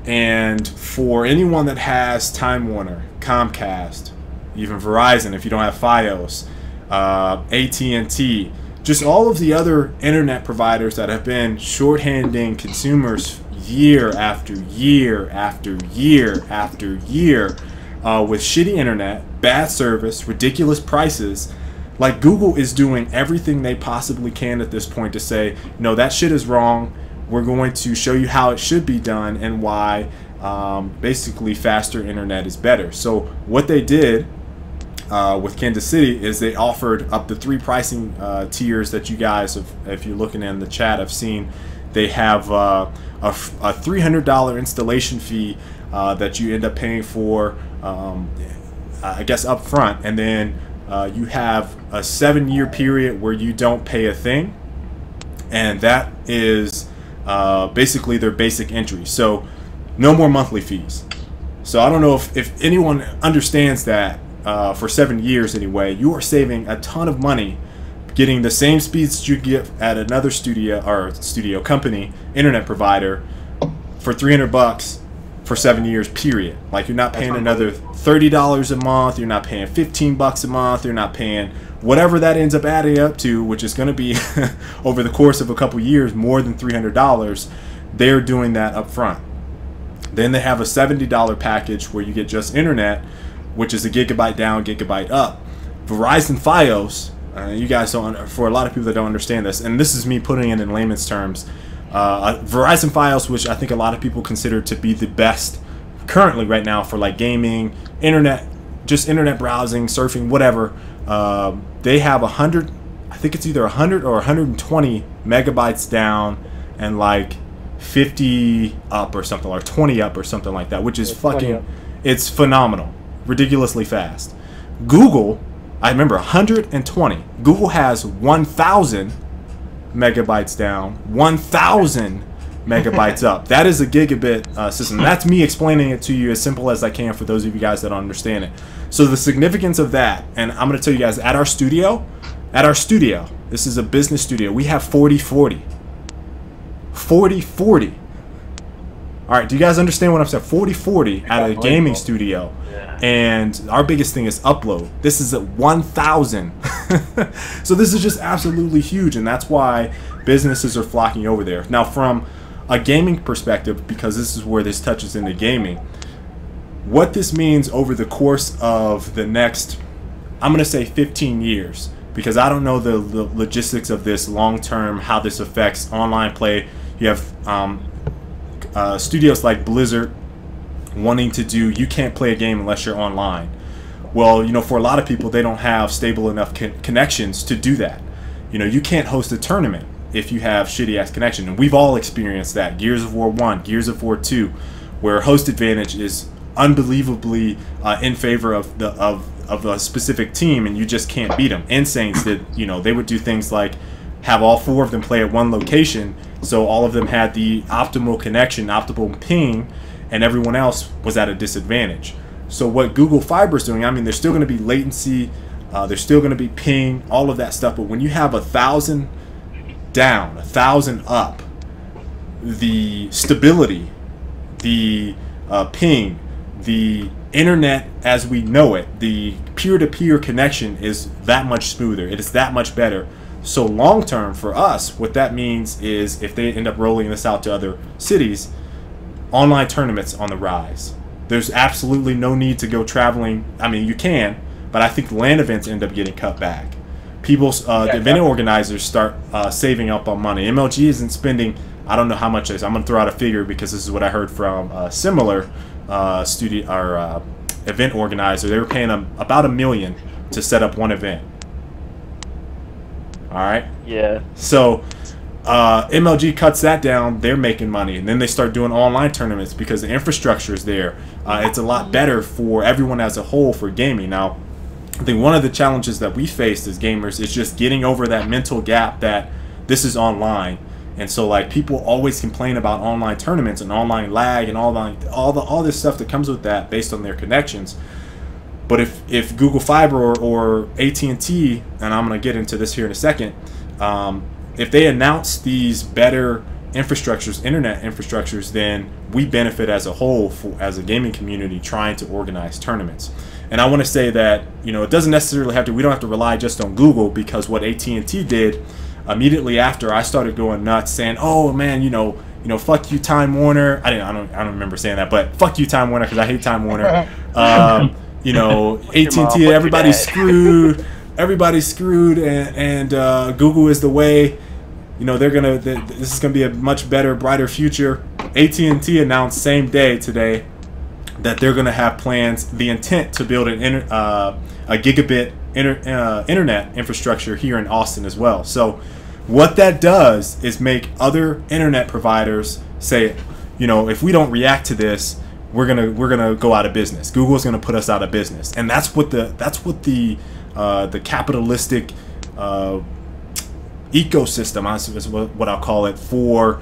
S1: And for anyone that has Time Warner, Comcast, even Verizon if you don't have FiOS, AT&T, just all of the other internet providers that have been shorthanding consumers year after year after year after year with shitty internet, bad service, ridiculous prices. Like, Google is doing everything they possibly can at this point to say, no, that shit is wrong. We're going to show you how it should be done and why basically faster internet is better. So what they did with Kansas City is they offered up to 3 pricing tiers that you guys, if you're looking in the chat, have seen. They have a $300 installation fee that you end up paying for, I guess, up front, and then you have a 7-year period where you don't pay a thing, and that is basically their basic entry. So no more monthly fees. So I don't know if anyone understands that for 7 years anyway, you are saving a ton of money getting the same speeds that you get at another studio company, internet provider, for $300 for 7 years, period. Like, you're not paying another $30 a month, you're not paying $15 a month, you're not paying whatever that ends up adding up to, which is going to be over the course of a couple years more than $300. They're doing that up front. Then they have a $70 package where you get just internet, which is a gigabyte down, gigabyte up. Verizon FiOS, you guys don't, for a lot of people that don't understand this, and this is me putting it in layman's terms, Verizon FiOS, which I think a lot of people consider to be the best currently right now for like gaming, internet, just internet browsing, surfing, whatever. They have 100, I think it's either 100 or 120 megabytes down and like 50 up or something, or 20 up or something like that, which is fucking, it's phenomenal, ridiculously fast. Google, I remember 120. Google has 1,000 megabytes down, 1,000 megabytes up. That is a gigabit system. That's me explaining it to you as simple as I can for those of you guys that don't understand it. So the significance of that, and I'm going to tell you guys, at our studio, this is a business studio, we have 40/40. 40/40. All right, do you guys understand what I'm saying? 40/40 at a gaming studio. And our biggest thing is upload. This is at 1,000. So this is just absolutely huge, and that's why businesses are flocking over there. Now, from a gaming perspective, because this is where this touches into gaming, what this means over the course of the next, I'm going to say 15 years, because I don't know the logistics of this long term, how this affects online play. You have studios like Blizzard wanting to do, you can't play a game unless you're online. Well, you know, for a lot of people, they don't have stable enough connections to do that. You know, you can't host a tournament if you have shitty ass connection, and we've all experienced that. Gears of War 1, Gears of War 2, where host advantage is unbelievably in favor of a specific team, and you just can't beat them. Insanes did, you know, they would do things like have all 4 of them play at one location, so all of them had the optimal connection, optimal ping, and everyone else was at a disadvantage. So what Google Fiber is doing, I mean, there's still going to be latency, there's still going to be ping, all of that stuff, but when you have 1,000 down, 1,000 up, the stability, the ping, the internet as we know it, the peer-to-peer connection is that much smoother. It is that much better. So long term for us, what that means is if they end up rolling this out to other cities, online tournaments on the rise. There's absolutely no need to go traveling. I mean, you can, but I think LAN events end up getting cut back. People, the event organizers start saving up on money. MLG isn't spending, I don't know how much it is. I'm going to throw out a figure because this is what I heard from a similar studio or event organizer. They were paying them about $1 million to set up one event. All right.
S4: Yeah.
S1: So MLG cuts that down. They're making money, and then they start doing online tournaments because the infrastructure is there. It's a lot better for everyone as a whole for gaming. Now, I think one of the challenges that we faced as gamers is just getting over that mental gap that this is online, and so like people always complain about online tournaments and online lag and all this stuff that comes with that based on their connections. But if Google Fiber or AT&T, and I'm going to get into this here in a second, if they announce these better infrastructures, internet infrastructures, then we benefit as a whole as a gaming community trying to organize tournaments. And I want to say that, you know, it doesn't necessarily have to, we don't have to rely just on Google, because what AT&T did immediately after, I started going nuts saying, oh man, you know, fuck you, Time Warner. I don't remember saying that, but fuck you, Time Warner, because I hate Time Warner. You know, AT&T, everybody's screwed. Everybody's screwed, and Google is the way. You know, this is gonna be a much better, brighter future. AT&T announced same day today that they're gonna have plans, the intent to build a gigabit internet infrastructure here in Austin as well. So what that does is make other internet providers say, you know, if we don't react to this, we're gonna go out of business. Google's gonna put us out of business, and that's what the capitalistic ecosystem is what I'll call it for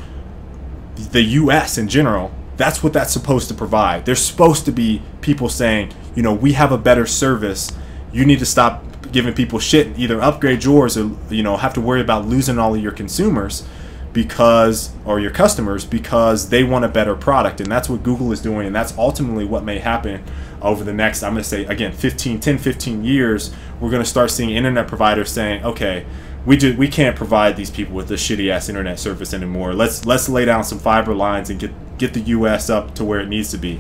S1: the U.S. in general. That's what that's supposed to provide. There's supposed to be people saying, you know, we have a better service. You need to stop giving people shit, either upgrade yours or, you know, have to worry about losing all of your consumers or your customers, because they want a better product. And that's what Google is doing, and that's ultimately what may happen over the next, I'm going to say again, 15 years. We're going to start seeing internet providers saying, okay, we can't provide these people with this shitty ass internet service anymore. Let's lay down some fiber lines and get the US up to where it needs to be.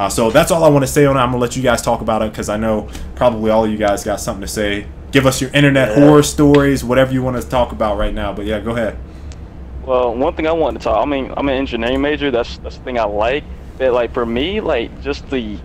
S1: So that's all I want to say on it. I'm gonna let you guys talk about it, because I know probably all of you guys got something to say. Give us your internet horror stories, whatever you want to talk about right now. But yeah, go ahead.
S4: Well, one thing I wanted to talk, I mean, I'm an engineering major. That's the thing I like. But like for me, like just the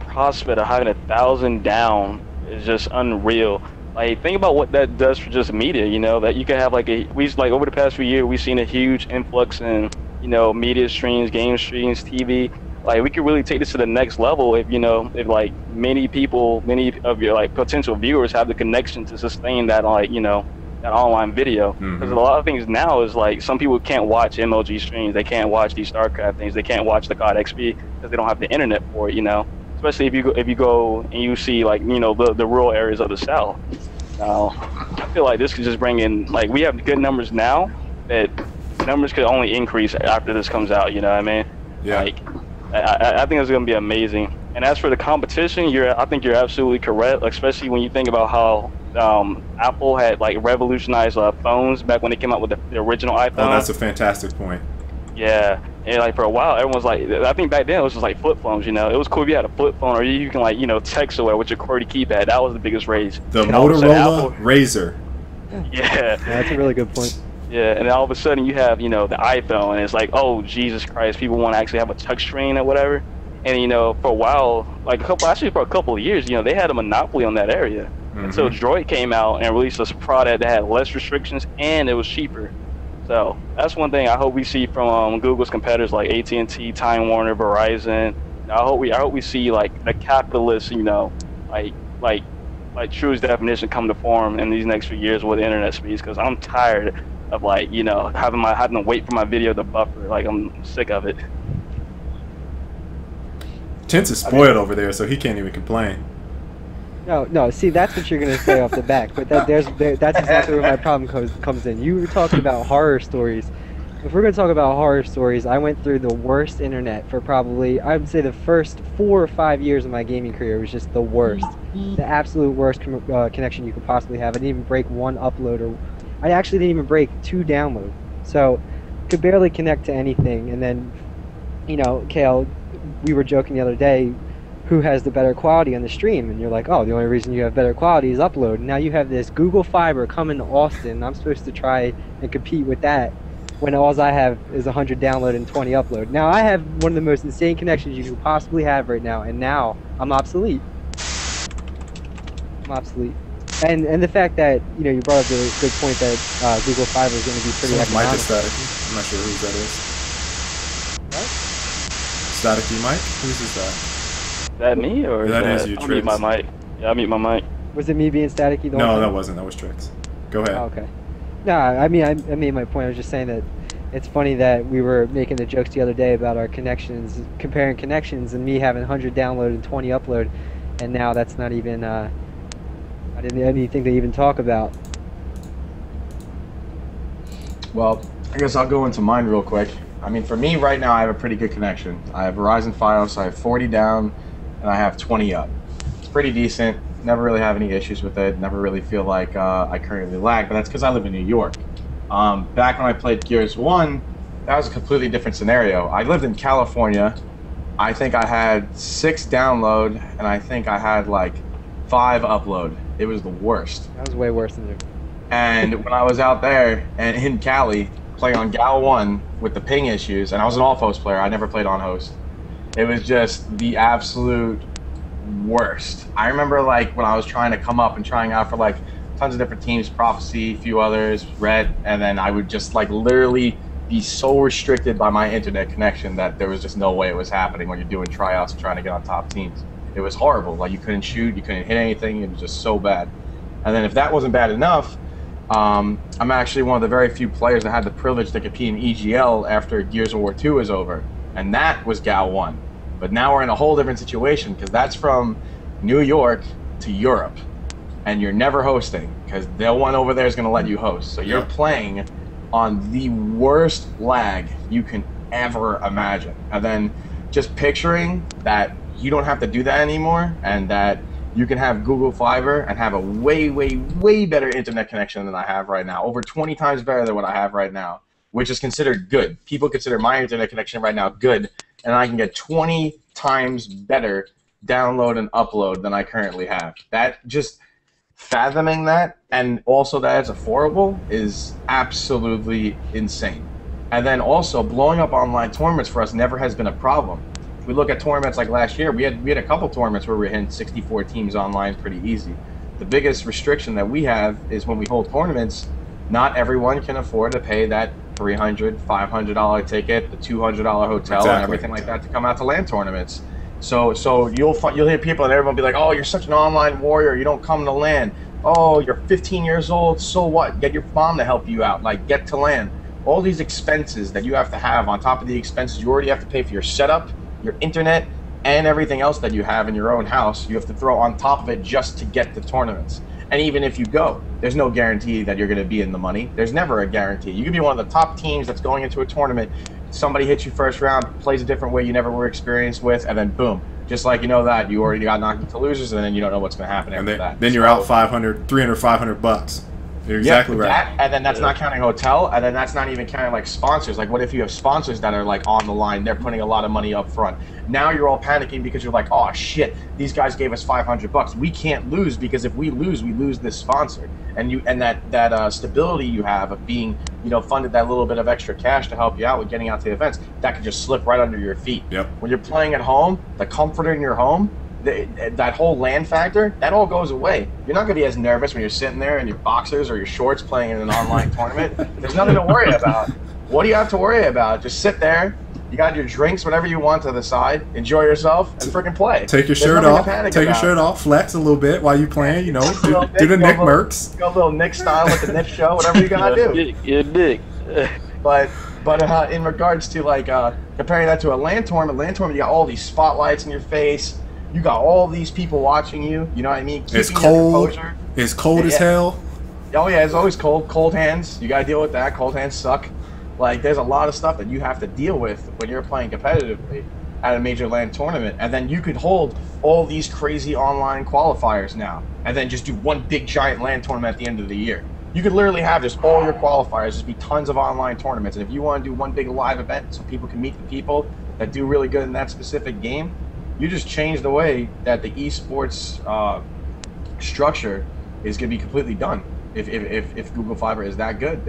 S4: prospect of having 1,000 down is just unreal. Like, think about what that does for just media, you know, that you can have like over the past few years, we've seen a huge influx in, you know, media streams, game streams, TV. Like, we could really take this to the next level if, you know, if like many of your like potential viewers have the connection to sustain that, like, you know, that online video. Because a lot of things now is like, some people can't watch MLG streams, they can't watch these StarCraft things, they can't watch the COD XP because they don't have the internet for it, you know. Especially if you go and you see, like, you know, the rural areas of the South. Now, I feel like this could just bring in, like, we have good numbers now, but numbers could only increase after this comes out. You know what I mean?
S1: Yeah.
S4: Like, I think it's gonna be amazing. And as for the competition, I think you're absolutely correct, especially when you think about how Apple had like revolutionized phones back when they came out with the original iPhone.
S1: Oh, that's a fantastic point.
S4: Yeah. And like for a while, everyone's like, I think back then it was just like flip phones, you know. It was cool if you had a flip phone, or you can, like, you know, text away with your QWERTY keypad. That was the biggest rage.
S1: The Motorola Razr.
S4: Yeah.
S2: That's a really good point.
S4: Yeah, and then all of a sudden you have, you know, the iPhone, and it's like, oh Jesus Christ, people want to actually have a touch screen or whatever. And you know, for a while, like for a couple of years, you know, they had a monopoly on that area. Until Droid came out and released a product that had less restrictions and it was cheaper. So that's one thing I hope we see from Google's competitors like AT&T, Time Warner, Verizon. I hope we see like the capitalists, you know, like True's definition come to form in these next few years with internet speeds. Because I'm tired of, like, you know, having to wait for my video to buffer. Like, I'm sick of it.
S1: Tense is spoiled over there, so he can't even complain.
S2: No. See, that's what you're gonna say off the back, but that's exactly where my problem comes in. You were talking about horror stories. If we're gonna talk about horror stories, I went through the worst internet for probably, I would say, the first 4 or 5 years of my gaming career was just the worst, the absolute worst connection you could possibly have. I didn't even break one upload, or I actually didn't even break 2 downloads. So, could barely connect to anything. And then, you know, Kale, we were joking the other day, who has the better quality on the stream, and you're like, oh, the only reason you have better quality is upload. And now you have this Google Fiber coming to Austin. I'm supposed to try and compete with that when all I have is 100 download and 20 upload. Now I have one of the most insane connections you could possibly have right now, and now I'm obsolete. And the fact that, you know, you brought up the good point that Google Fiber is going to be pretty economical.
S1: Mike is static. I'm not sure whose that is.
S2: What?
S1: Staticky Mike? Whose is that?
S4: Is that me, or
S1: that is you,
S4: I'll mute my mic. Yeah, I'll mute my mic.
S2: Was it me being staticky?
S1: No, that wasn't. That was Trix. Go ahead.
S2: Oh, okay. No, I mean, I made my point. I was just saying that it's funny that we were making the jokes the other day about our connections, comparing connections, and me having 100 download and 20 upload, and now that's not even, I didn't have anything to even talk about.
S5: Well, I guess I'll go into mine real quick. I mean, for me right now, I have a pretty good connection. I have Verizon Fios, I have 40 down, and I have 20 up. pretty decent. Never really have any issues with it. Never really feel like I currently lag, but that's because I live in New York. Back when I played Gears 1, that was a completely different scenario. I lived in California. I think I had 6 download, and I think I had like 5 upload. It was the worst.
S2: That was way worse than you.
S5: And when I was out there and in Cali playing on Gal 1 with the ping issues, and I was an off-host player, I never played on-host. It was just the absolute worst. I remember like when I was trying to come up and trying out for like tons of different teams, Prophecy, a few others, Red, and then I would just like literally be so restricted by my internet connection that there was just no way it was happening when you're doing tryouts and trying to get on top teams. It was horrible. Like you couldn't shoot, you couldn't hit anything. It was just so bad. And then if that wasn't bad enough, I'm actually one of the very few players that had the privilege to compete in EGL after Gears of War 2 was over, and that was Gal 1. But now we're in a whole different situation because that's from New York to Europe, and you're never hosting because no one over there is going to let you host. So you're playing on the worst lag you can ever imagine. And then just picturing that you don't have to do that anymore, and that you can have Google Fiber and have a way, way, way better internet connection than I have right now. Over 20 times better than what I have right now, which is considered good. People consider my internet connection right now good, and I can get 20 times better download and upload than I currently have. That just fathoming that, and also that it's affordable, is absolutely insane. And then also blowing up online tournaments for us never has been a problem. If we look at tournaments like last year, we had a couple tournaments where we were hitting 64 teams online pretty easy. The biggest restriction that we have is when we hold tournaments, not everyone can afford to pay that $300, $500 ticket, the $200 hotel, and everything like that to come out to LAN tournaments. So you'll hear people and everyone be like, "Oh, you're such an online warrior. You don't come to LAN. Oh, you're 15 years old. So what? Get your mom to help you out. Like, get to LAN." All these expenses that you have to have on top of the expenses you already have to pay for your setup, your internet, and everything else that you have in your own house, you have to throw on top of it just to get to tournaments. And even if you go, there's no guarantee that you're going to be in the money. There's never a guarantee. You could be one of the top teams that's going into a tournament, somebody hits you first round, plays a different way you never were experienced with, and then boom, just like you know that, you already got knocked into losers, and then you don't know what's going to happen after that.
S1: Then you're out 500, 300, 500 bucks. You're exactly right.
S5: That, and then that's not counting hotel, and then that's not even counting like sponsors. Like, what if you have sponsors that are like on the line? They're putting a lot of money up front. Now you're all panicking because you're like, oh shit, these guys gave us 500 bucks. We can't lose because if we lose this sponsor. And that stability you have of being, funded that little bit of extra cash to help you out with getting out to the events, that could just slip right under your feet.
S1: Yep.
S5: When you're playing at home, the comfort in your home, that whole LAN factor, that all goes away. You're not going to be as nervous when you're sitting there in your boxers or your shorts playing in an online tournament. There's nothing to worry about. What do you have to worry about? Just sit there. You got your drinks, whatever you want to the side. Enjoy yourself and freaking play.
S1: Take your shirt off. Take your shirt off. Flex a little bit while you playing. Do the Nick Mercs.
S5: Go a little Nick style with the Nick show. Whatever you gotta do.
S4: You're Nick.
S5: But in regards to like comparing that to a LAN tournament, you got all these spotlights in your face. You got all these people watching you. You know what I mean?
S1: It's cold. It's cold as hell.
S5: Oh yeah, it's always cold. Cold hands. You gotta deal with that. Cold hands suck. Like, there's a lot of stuff that you have to deal with when you're playing competitively at a major LAN tournament. And then you could hold all these crazy online qualifiers now, and then just do one big giant LAN tournament at the end of the year. You could literally have just all your qualifiers, just be tons of online tournaments. And if you want to do one big live event so people can meet the people that do really good in that specific game, you just change the way that the esports structure is going to be completely done. If Google Fiber is that good,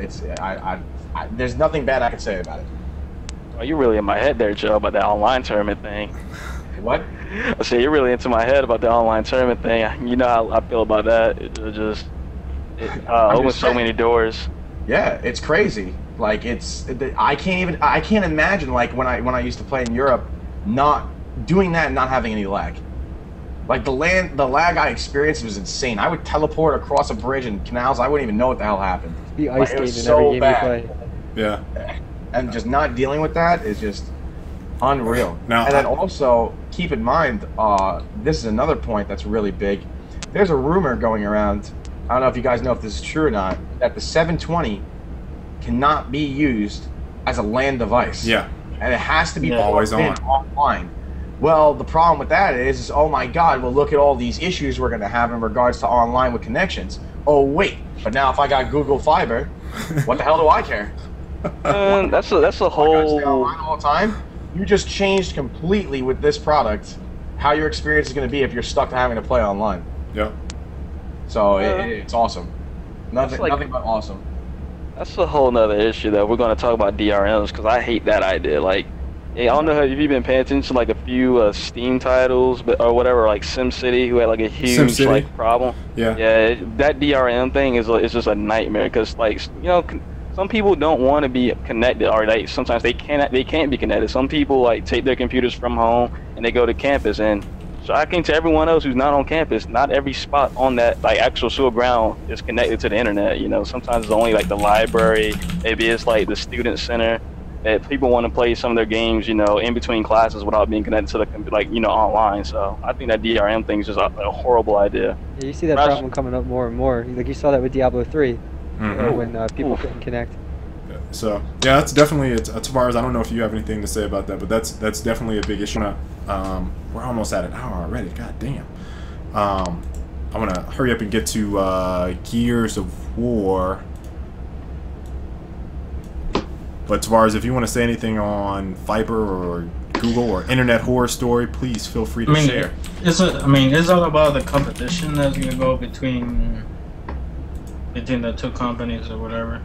S5: there's nothing bad I can say about it.
S4: Well, you're really in my head there, Joe, about that online tournament thing.
S5: What?
S4: I say you're really into my head about the online tournament thing. You know how I feel about that. It opens so many doors.
S5: Yeah, it's crazy. Like I can't imagine like when I used to play in Europe, not doing that and not having any lag. Like the lag I experienced was insane. I would teleport across a bridge in canals. I wouldn't even know what the hell happened.
S2: Be ice skating in
S5: so
S2: every game you play.
S1: Yeah.
S5: And just not dealing with that is just unreal.
S1: Now,
S5: and then also keep in mind, this is another point that's really big. There's a rumor going around. I don't know if you guys know if this is true or not. That the 720 cannot be used as a LAN device.
S1: Yeah.
S5: And it has to be
S1: always on
S5: online. Well, the problem with that is oh my God, well look at all these issues we're going to have in regards to online with connections. Oh wait, but now if I got Google Fiber, what the hell do I care?
S4: That's a
S5: I gotta stay
S4: whole.
S5: online all the time. You just changed completely with this product how your experience is going to be if you're stuck to having to play online.
S1: Yep.
S5: So it's awesome. Nothing but awesome.
S4: That's a whole nother issue that we're going to talk about DRMs because I hate that idea. Like, hey, I don't know if you've been paying attention to like a few Steam titles, or whatever, like SimCity, who had like a huge like problem.
S1: Yeah.
S4: Yeah, that DRM thing is just a nightmare because like some people don't want to be connected, or sometimes they can't be connected. Some people like take their computers from home and they go to campus, and so I can tell everyone else who's not on campus, not every spot on that like actual school ground is connected to the internet. You know, sometimes it's only like the library, maybe it's like the student center. That people want to play some of their games, you know, in between classes without being connected to the, like, you know, online. So I think that DRM thing is just a horrible idea.
S2: Yeah, you see that problem coming up more and more. Like you saw that with Diablo 3, when people couldn't connect.
S1: So yeah, that's definitely Tavares. I don't know if you have anything to say about that, but that's definitely a big issue. We're almost at an hour already. God damn. I'm gonna hurry up and get to Gears of War. But Tavares, if you want to say anything on Viper or Google or Internet Horror Story, please feel free to share.
S3: It's all about the competition that's gonna go between the two companies or whatever.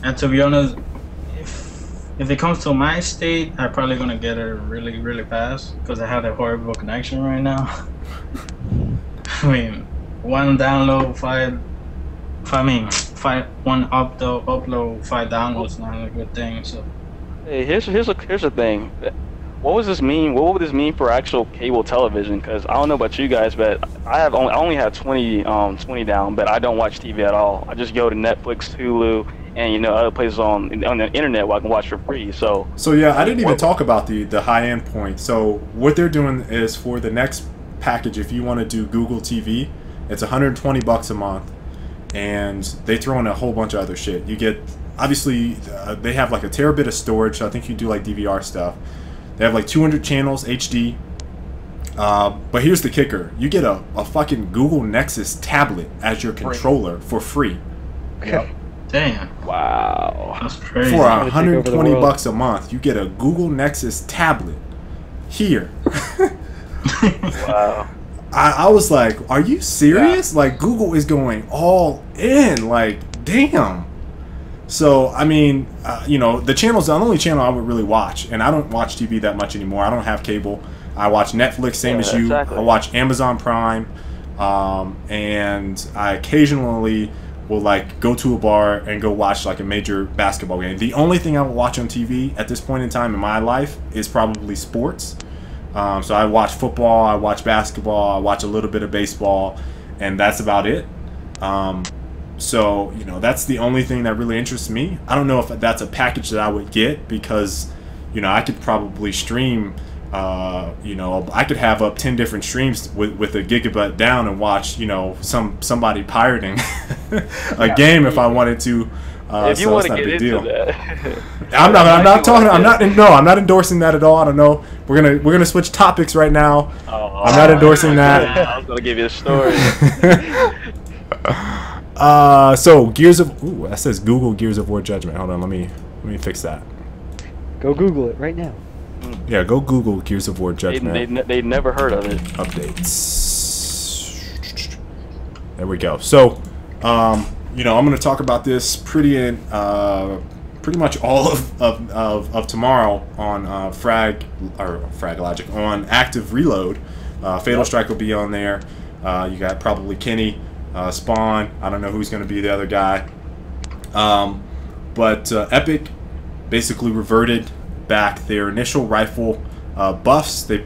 S3: And to be honest, if it comes to my state, I'm probably gonna get it really, really fast because I have a horrible connection right now. I mean, one download, one upload, 5 downloads, not a good thing. So,
S4: hey, here's the thing. What would this mean? What would this mean for actual cable television? Because I don't know about you guys, but I only have 20 down, but I don't watch TV at all. I just go to Netflix, Hulu, and you know other places on the internet where I can watch for free. So
S1: yeah, I didn't even talk about the high end point. So what they're doing is for the next package, if you want to do Google TV, it's $120 a month. And they throw in a whole bunch of other shit. You get, obviously, they have like a terabit of storage, so I think you do like DVR stuff. They have like 200 channels HD. But here's the kicker. You get a fucking Google Nexus tablet as your controller for free.
S5: Yep.
S3: Damn.
S4: Wow.
S3: That's crazy.
S1: For $120 a month, you get a Google Nexus tablet. Here.
S4: Wow.
S1: I was like, are you serious? Yeah. Like, Google is going all in. Like, damn. So, I mean, you know, the channel's the only channel I would really watch. And I don't watch TV that much anymore. I don't have cable. I watch Netflix, same as you. Exactly. I watch Amazon Prime. And I occasionally will, like, go to a bar and go watch, like, a major basketball game. The only thing I will watch on TV at this point in time in my life is probably sports. So I watch football, I watch basketball, I watch a little bit of baseball, and that's about it. So, you know, that's the only thing that really interests me. I don't know if that's a package that I would get because, you know, I could probably stream, you know, I could have up 10 different streams with a gigabit down and watch, you know, somebody pirating a game if I wanted to.
S4: If you
S1: so
S4: want
S1: it's
S4: to
S1: not a
S4: get
S1: big
S4: into
S1: deal.
S4: that.
S1: I'm not endorsing that at all. I don't know. We're gonna switch topics right now. I'm not endorsing that.
S4: I was gonna give you a story.
S1: So Gears of that says Google Gears of War Judgment. Hold on, let me fix that.
S2: Go Google it right now.
S1: Yeah, go Google Gears of War Judgment.
S4: They never heard of it.
S1: Updates. There we go. So, you know, I'm going to talk about this pretty much all of tomorrow on Frag Logic on Active Reload. Fatal Strike will be on there. You got probably Kenny, Spawn. I don't know who's going to be the other guy. But Epic basically reverted back their initial rifle buffs. They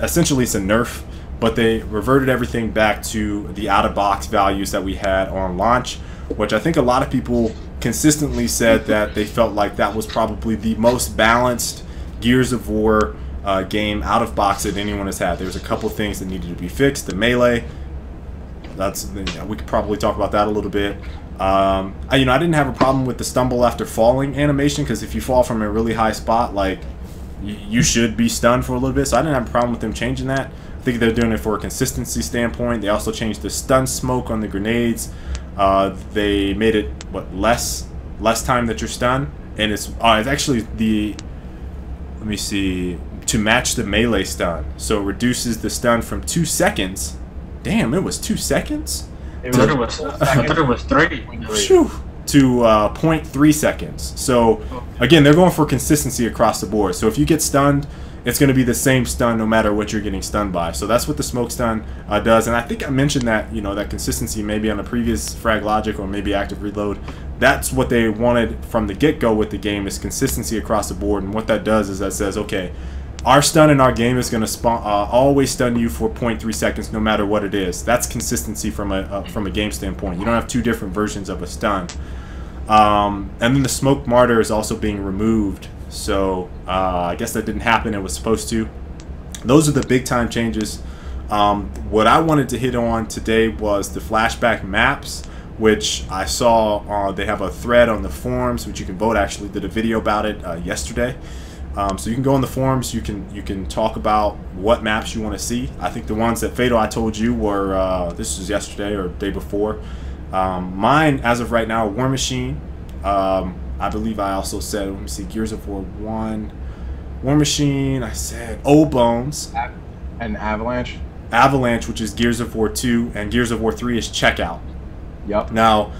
S1: essentially, it's a nerf, but they reverted everything back to the out-of-box values that we had on launch, which I think a lot of people consistently said that they felt like that was probably the most balanced Gears of War game out of box that anyone has had. There's a couple things that needed to be fixed. The melee, we could probably talk about that a little bit. I didn't have a problem with the stumble after falling animation, because if you fall from a really high spot, like, you should be stunned for a little bit. So I didn't have a problem with them changing that. I think they're doing it for a consistency standpoint. They also changed the stun smoke on the grenades. They made it less time that you're stunned, and it's actually the, let me see, to match the melee stun. So it reduces the stun from 2 seconds. Damn, it was 2 seconds.
S3: I thought it was 3.
S1: Phew, to 0.3 seconds. So again, they're going for consistency across the board. So if you get stunned, it's going to be the same stun no matter what you're getting stunned by. So that's what the smoke stun does. And I think I mentioned that, you know, that consistency maybe on a previous Frag Logic or maybe Active Reload. That's what they wanted from the get-go with the game, is consistency across the board. And what that does is that says, okay, our stun in our game is going to always stun you for 0.3 seconds no matter what it is. That's consistency from a game standpoint. You don't have 2 different versions of a stun. And then the smoke martyr is also being removed. So I guess that didn't happen. It was supposed to. Those are the big time changes. What I wanted to hit on today was the flashback maps, which I saw they have a thread on the forums, which you can vote. I actually did a video about it yesterday. So you can go on the forums. You can talk about what maps you want to see. I think the ones that Fatal I told you were this was yesterday or the day before. Mine as of right now, War Machine. I believe I also said, let me see, Gears of War 1, War Machine, I said Old Bones.
S5: And Avalanche.
S1: Avalanche, which is Gears of War 2, and Gears of War 3 is Checkout.
S5: Yep.
S1: Now,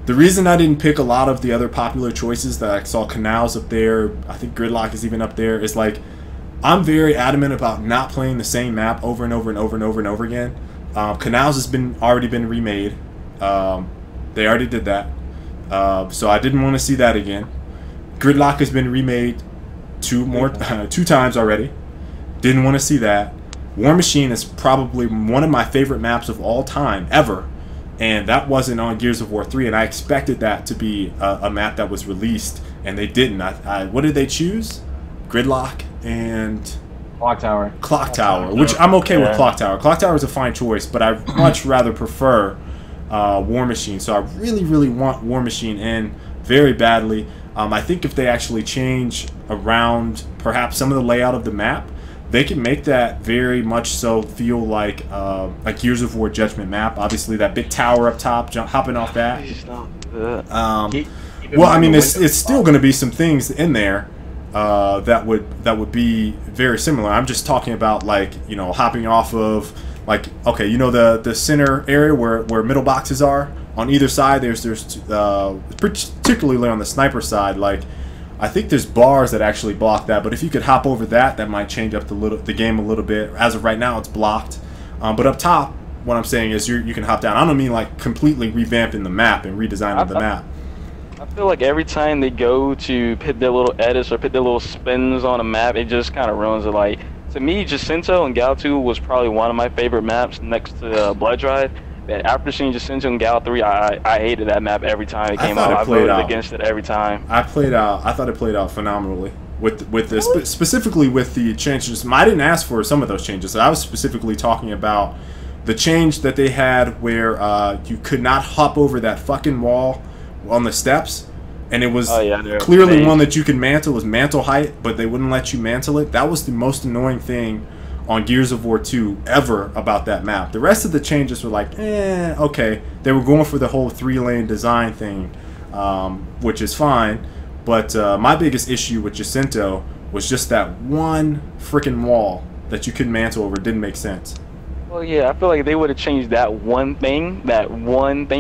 S1: the reason I didn't pick a lot of the other popular choices that I saw, Canals up there, I think Gridlock is even up there, is like, I'm very adamant about not playing the same map over and over and over and over and over again. Canals has already been remade. They already did that. So I didn't want to see that again. Gridlock has been remade 2 times already. Didn't want to see that. War Machine is probably one of my favorite maps of all time, ever. And that wasn't on Gears of War 3, and I expected that to be a map that was released, and they didn't. What did they choose? Gridlock and
S5: Clock Tower.
S1: Clock Tower, which I'm okay with Clock Tower. Clock Tower is a fine choice, but I much rather prefer War Machine. So I really, really want War Machine in very badly. I think if they actually change around perhaps some of the layout of the map, they can make that very much so feel like a Gears of War Judgment map. Obviously, that big tower up top, hopping off that. Well, I mean, it's still going to be some things in there that would be very similar. I'm just talking about, like, you know, hopping off of, like, okay, you know, the center area where middle boxes are on either side. There's particularly on the sniper side, like, I think there's bars that actually block that, but if you could hop over that, that might change up the game a little bit. As of right now, it's blocked. But up top, what I'm saying is you can hop down. I don't mean like completely revamping the map and redesigning the map.
S4: I feel like every time they go to put their little edits or put their little spins on a map, it just kind of ruins it. Like, to me, Jacinto and Gal 2 was probably one of my favorite maps next to Blood Drive. And after seeing Jacinto and Gal 3, I hated that map every time it came out. I voted against it every time.
S1: I thought it played out phenomenally with this, specifically with the changes. I didn't ask for some of those changes. I was specifically talking about the change that they had where you could not hop over that fucking wall on the steps, and it was clearly one that you could mantle. It was mantle height, but they wouldn't let you mantle it. That was the most annoying thing on Gears of War 2 ever about that map. The rest of the changes were like, okay. They were going for the whole 3-lane design thing, which is fine. But my biggest issue with Jacinto was just that one freaking wall that you couldn't mantle over. It didn't make sense.
S4: Well, yeah, I feel like if they would have changed that one thing,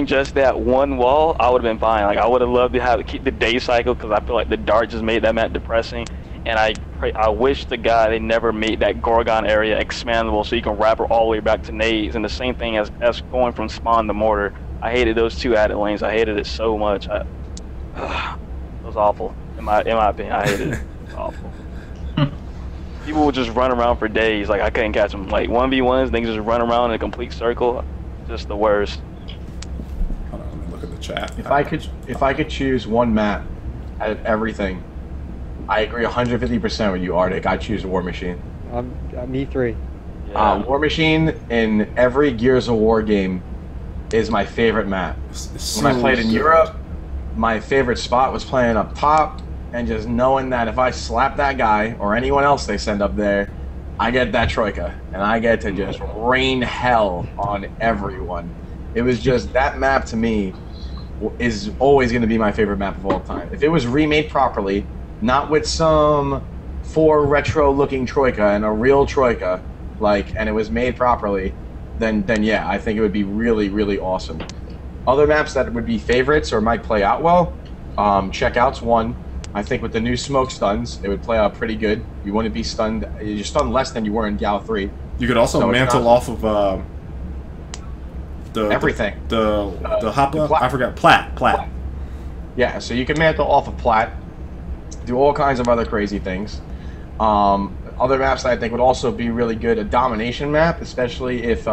S4: just that one wall, I would have been fine. Like, I would have loved to keep the day cycle, because I feel like the dart just made that map depressing. And I wish to God they never made that Gorgon area expandable so you can wrap her all the way back to nades. And the same thing as going from spawn to mortar. I hated those 2 added lanes. I hated it so much. It was awful. In my opinion, I hated it. It was awful. People would just run around for days. Like, I couldn't catch them. Like, 1v1s, they just run around in a complete circle. Just the worst.
S1: Hold on, let me look at the chat.
S5: If I could choose one map out of everything, I agree 150% with you, Arctic. I choose War Machine.
S2: Me 3.
S4: Yeah.
S5: War Machine in every Gears of War game is my favorite map. When I played in Europe, my favorite spot was playing up top. and just knowing that if I slap that guy or anyone else they send up there, I get that troika, and I get to just rain hell on everyone. It was just, that map to me is always going to be my favorite map of all time. If it was remade properly, not with some 4 retro-looking troika and a real troika, like, and it was made properly, then yeah, I think it would be really, really awesome. Other maps that would be favorites or might play out well, Checkout's one. I think with the new smoke stuns, it would play out pretty good. You wouldn't be stunned. You're stunned less than you were in Gal 3.
S1: You could also mantle off of
S5: everything.
S1: The hopla. I forgot. Plat.
S5: Yeah, so you can mantle off of Plat. Do all kinds of other crazy things. Other maps that I think would also be really good, a domination map, especially if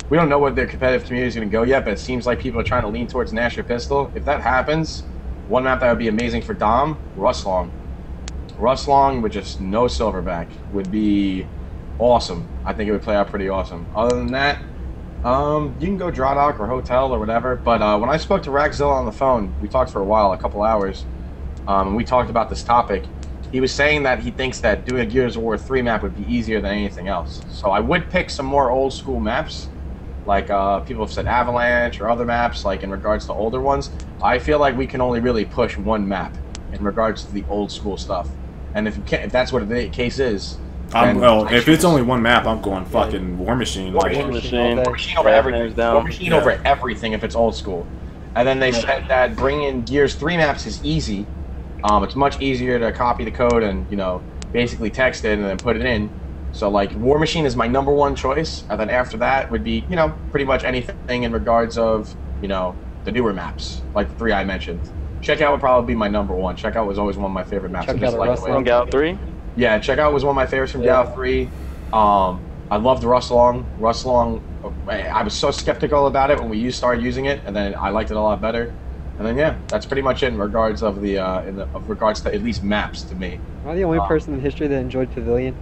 S5: we don't know where their competitive community is going to go yet, but it seems like people are trying to lean towards Nasher Pistol. If that happens, one map that would be amazing for Dom, Rustlong. Rustlong with just no Silverback would be awesome. I think it would play out pretty awesome. Other than that, you can go Drawdock or Hotel or whatever, but when I spoke to Ragzilla on the phone, we talked for a while, a couple hours, and we talked about this topic. He was saying that he thinks that doing a Gears of War 3 map would be easier than anything else. So I would pick some more old school maps, like people have said Avalanche or other maps, like in regards to older ones. I feel like we can only really push one map in regards to the old school stuff. And if that's what the case is,
S1: well, if it's only one map, I'm going fucking War Machine.
S5: War Machine over everything. War Machine over everything if it's old school. And then they said that bringing in Gears 3 maps is easy. It's much easier to copy the code and, you know, basically text it and then put it in. So, like, War Machine is my #1 choice. And then after that would be, you know, pretty much anything in regards of, you know, the newer maps, like the 3 I mentioned. Checkout would probably be my #1. Checkout was always one of my favorite maps.
S4: From Gal 3?
S5: Yeah, Checkout was one of my favorites from Gal 3. I loved Rustlong. Rustlong, I was so skeptical about it when we started using it, and then I liked it a lot better. And then yeah, that's pretty much it in regards of the regards to at least maps to me.
S2: Am I the only person in history that enjoyed Pavilion?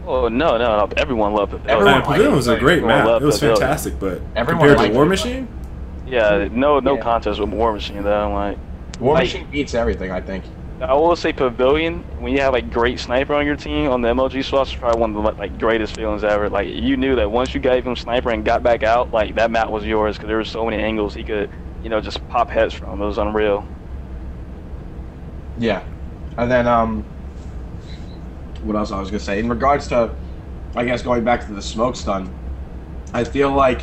S4: Oh no! Everyone loved Pavilion.
S1: Pavilion was a great map. It was fantastic, but compared to War Machine,
S4: yeah, no contest with War Machine though. Like
S5: War Machine beats everything, I think.
S4: I will say Pavilion, when you have a great sniper on your team on the MLG swaps, is probably one of the like greatest feelings ever. Like you knew that once you gave him sniper and got back out, like that map was yours because there were so many angles he could, you know, just pop heads from. It was unreal.
S5: Yeah, and then what else I was gonna say in regards to, I guess going back to the smoke stun, I feel like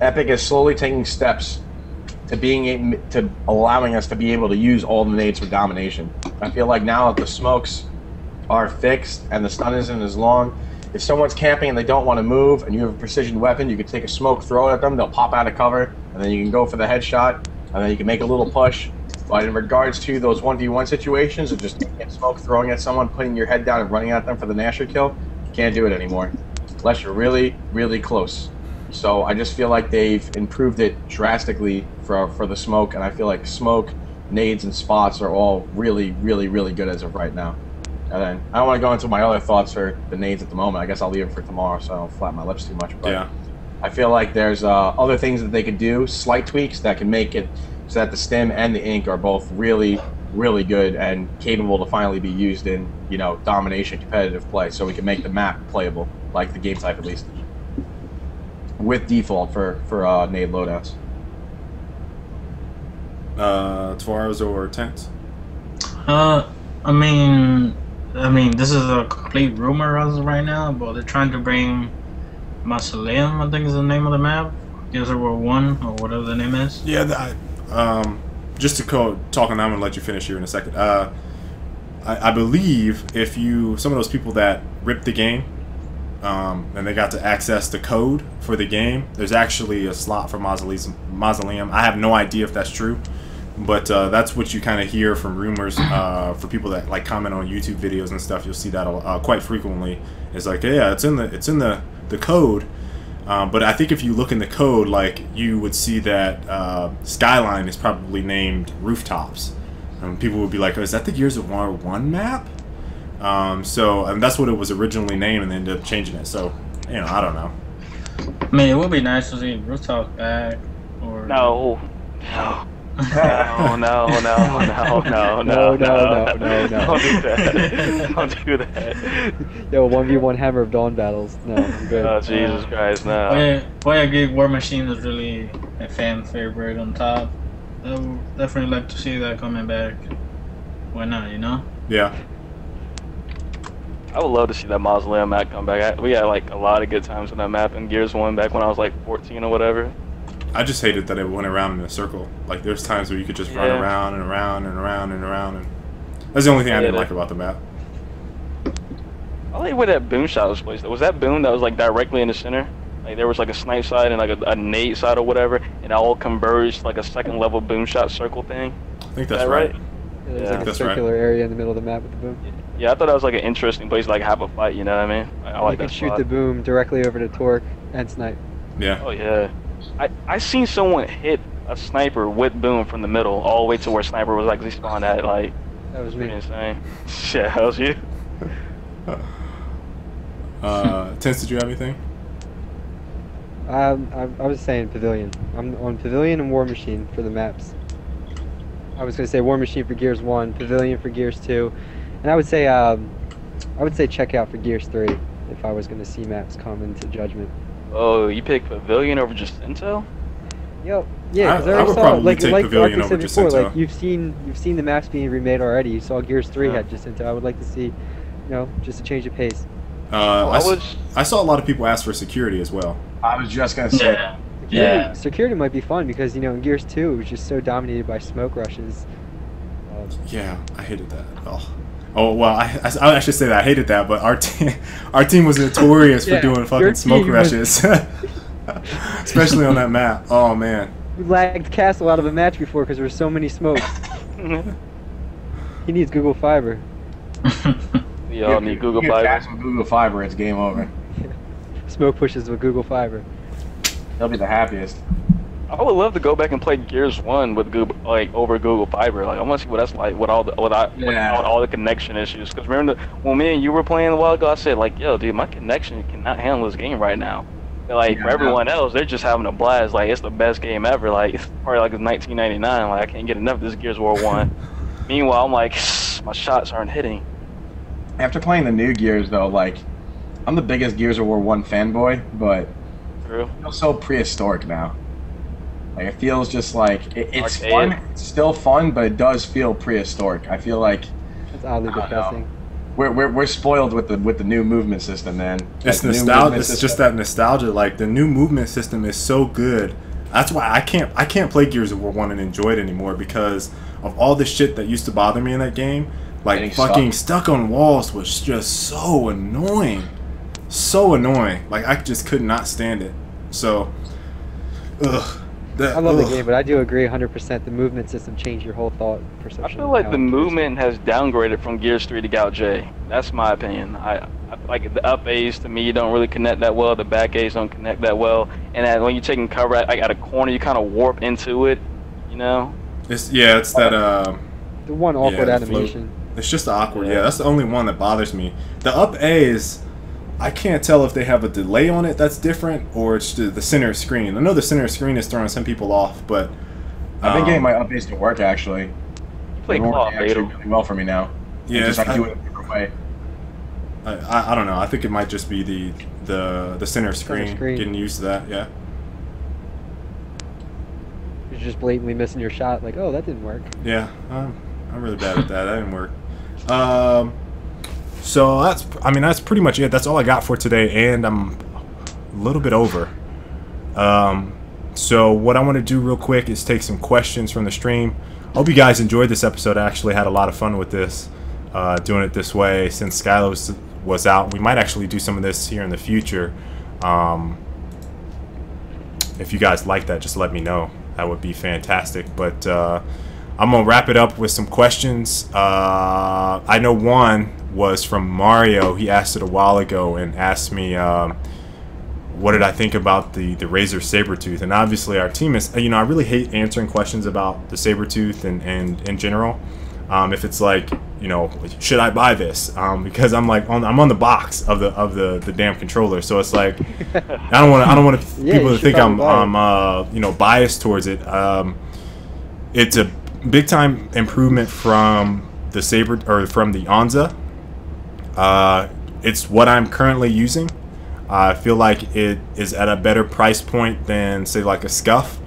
S5: Epic is slowly taking steps to allowing us to be able to use all the nades for domination. I feel like now that the smokes are fixed and the stun isn't as long, if someone's camping and they don't want to move and you have a precision weapon, you can take a smoke, throw it at them, they'll pop out of cover, and then you can go for the headshot, and then you can make a little push. But in regards to those 1v1 situations of just taking a smoke, throwing at someone, putting your head down and running at them for the Nasher kill, you can't do it anymore unless you're really, really close. So I just feel like they've improved it drastically for the smoke, and I feel like smoke, nades, and spots are all really, really, really good as of right now. And then I don't want to go into my other thoughts for the nades at the moment. I guess I'll leave it for tomorrow so I don't flap my lips too much. But
S1: yeah,
S5: I feel like there's other things that they could do, slight tweaks that can make it so that the stim and the ink are both really, really good and capable to finally be used in, you know, domination competitive play, so we can make the map playable, like the game type at least, with default for nade loadouts.
S1: 12 or tents?
S3: I mean, this is a complete rumor as of right now, but they're trying to bring Mausoleum, I think is the name of the map, Gears of War 1 or whatever the name is.
S1: Yeah, just to talk on that, I'm gonna let you finish here in a second. I believe if some of those people that ripped the game, and they got to access the code for the game, there's actually a slot for Mausoleum. I have no idea if that's true, but that's what you kind of hear from rumors for people that like comment on YouTube videos and stuff. You'll see that quite frequently. It's like, yeah, it's in the code. But I think if you look in the code, like, you would see that Skyline is probably named Rooftops. And people would be like, oh, is that the Gears of War 1 map? So that's what it was originally named, and they ended up changing it. So, you know, I don't know.
S3: I mean, it would be nice to see Rooftops back. Or
S4: No. No, no, no, no, no,
S2: No,
S4: no,
S2: no, no.
S4: Don't do that. Don't do that.
S2: Yo, 1v1 Hammer of Dawn battles. No, I'm good.
S4: Oh, Jesus Christ, no.
S3: Why I gave War Machine is really a fan favorite on top. I would definitely like to see that coming back. Why not, you know?
S1: Yeah.
S4: I would love to see that Mausoleum map come back. We had like a lot of good times on that map in Gears 1 back when I was like 14 or whatever.
S1: I just hated that it went around in a circle. Like, there's times where you could just run around and around and around and around. And that's the only thing I didn't like about the map.
S4: I like where that boom shot was placed. Was that boom that was like directly in the center? Like there was like a snipe side and like a nade side or whatever, and it all converged like a second level boom shot circle thing.
S1: I think that's right.
S2: Yeah, there's like a circular area in the middle of the map with the boom.
S4: Yeah, I thought that was like an interesting place to like have a fight. You know what I mean? I like that.
S2: You can shoot the boom directly over to Torque and snipe.
S1: Yeah.
S4: Oh yeah. I seen someone hit a sniper with boom from the middle all the way to where sniper was like respawned at. Like
S2: that was me.
S4: Insane. Yeah, that was you.
S1: Tense, did you have anything?
S2: I was saying Pavilion. I'm on Pavilion and War Machine for the maps. I was gonna say War Machine for Gears 1, Pavilion for Gears 2, and I would say check out for Gears 3 if I was gonna see maps come into Judgment.
S4: Oh, you picked Pavilion over Jacinto?
S2: Yo, yeah, because I
S1: would
S2: saw
S1: probably take
S2: like
S1: Pavilion
S2: Arthur
S1: over
S2: said before,
S1: Jacinto.
S2: like you've seen the maps being remade already. You saw Gears 3 had Jacinto. I would like to see, you know, just a change of pace.
S1: I saw a lot of people ask for security as well.
S5: I was just gonna say.
S2: Security might be fun because, you know, in Gears 2 it was just so dominated by smoke rushes.
S1: Yeah, I hated that. Oh well, I should say that I hated that, but our team was notorious for doing fucking smoke rushes, especially on that map. Oh man,
S2: we lagged Castle out of a match before because there were so many smokes. He needs Google Fiber.
S4: We all need Google Fiber.
S5: With Google Fiber, it's game over.
S2: Smoke pushes with Google Fiber.
S5: He'll be the happiest.
S4: I would love to go back and play Gears 1 with Google, like over Google Fiber. Like I want to see what that's like with all the connection issues. Because remember when me and you were playing a while ago, I said like, yo, dude, my connection cannot handle this game right now. But, like for everyone else, they're just having a blast. Like it's the best game ever. Like it's probably like it's 1999. Like I can't get enough of this Gears War 1. Meanwhile, I'm like, my shots aren't hitting.
S5: After playing the new Gears though, like I'm the biggest Gears of War 1 fanboy, but
S4: True.
S5: it feels so prehistoric now. Like it feels just like it's fun. It's still fun, but it does feel prehistoric. I feel like
S2: it's oddly depressing.
S5: We're spoiled with the new movement system, man.
S1: It's nostalgia. It's just that nostalgia. Like the new movement system is so good. That's why I can't play Gears of War 1 and enjoy it anymore because of all the shit that used to bother me in that game. Like fucking stuck on walls was just so annoying. So annoying. Like I just could not stand it. So, ugh.
S2: I love the game, but I do agree 100%. The movement system changed your whole thought perception.
S4: I feel like the movement has downgraded from Gears 3 to Gout J. That's my opinion. I like the up A's to me don't really connect that well. The back A's don't connect that well. And that when you're taking cover at a corner, you kind of warp into it. You know?
S1: It's that
S2: the one awkward animation.
S1: It's just awkward. Yeah, that's the only one that bothers me. The up A's, I can't tell if they have a delay on it that's different or it's the center screen. I know the center screen is throwing some people off, but
S5: I've been getting my updates to work actually.
S4: You play Claw
S5: actually really well for me now.
S1: Yeah,
S5: just I do it in a different way.
S1: I don't know. I think it might just be the center screen getting used to that. Yeah.
S2: You're just blatantly missing your shot. Like, oh, that didn't work.
S1: Yeah, I'm really bad at that. That didn't work. So that's pretty much it. That's all I got for today, and I'm a little bit over. So what I want to do real quick is take some questions from the stream. I hope you guys enjoyed this episode. I actually had a lot of fun with this, doing it this way since Skylo was out. We might actually do some of this here in the future. If you guys like that, just let me know. That would be fantastic. But I'm gonna wrap it up with some questions. I know one was from Mario. He asked it a while ago and asked me what did I think about the Razer Sabertooth. And obviously our team is, you know, I really hate answering questions about the Sabertooth and in general. If it's like, you know, should I buy this? Because I'm like I'm on the box of the damn controller, so it's like I don't want people to think I'm you know, biased towards it. It's a big time improvement from the Saber or from the Onza. It's what I'm currently using. I feel like it is at a better price point than, say, like a Scuff,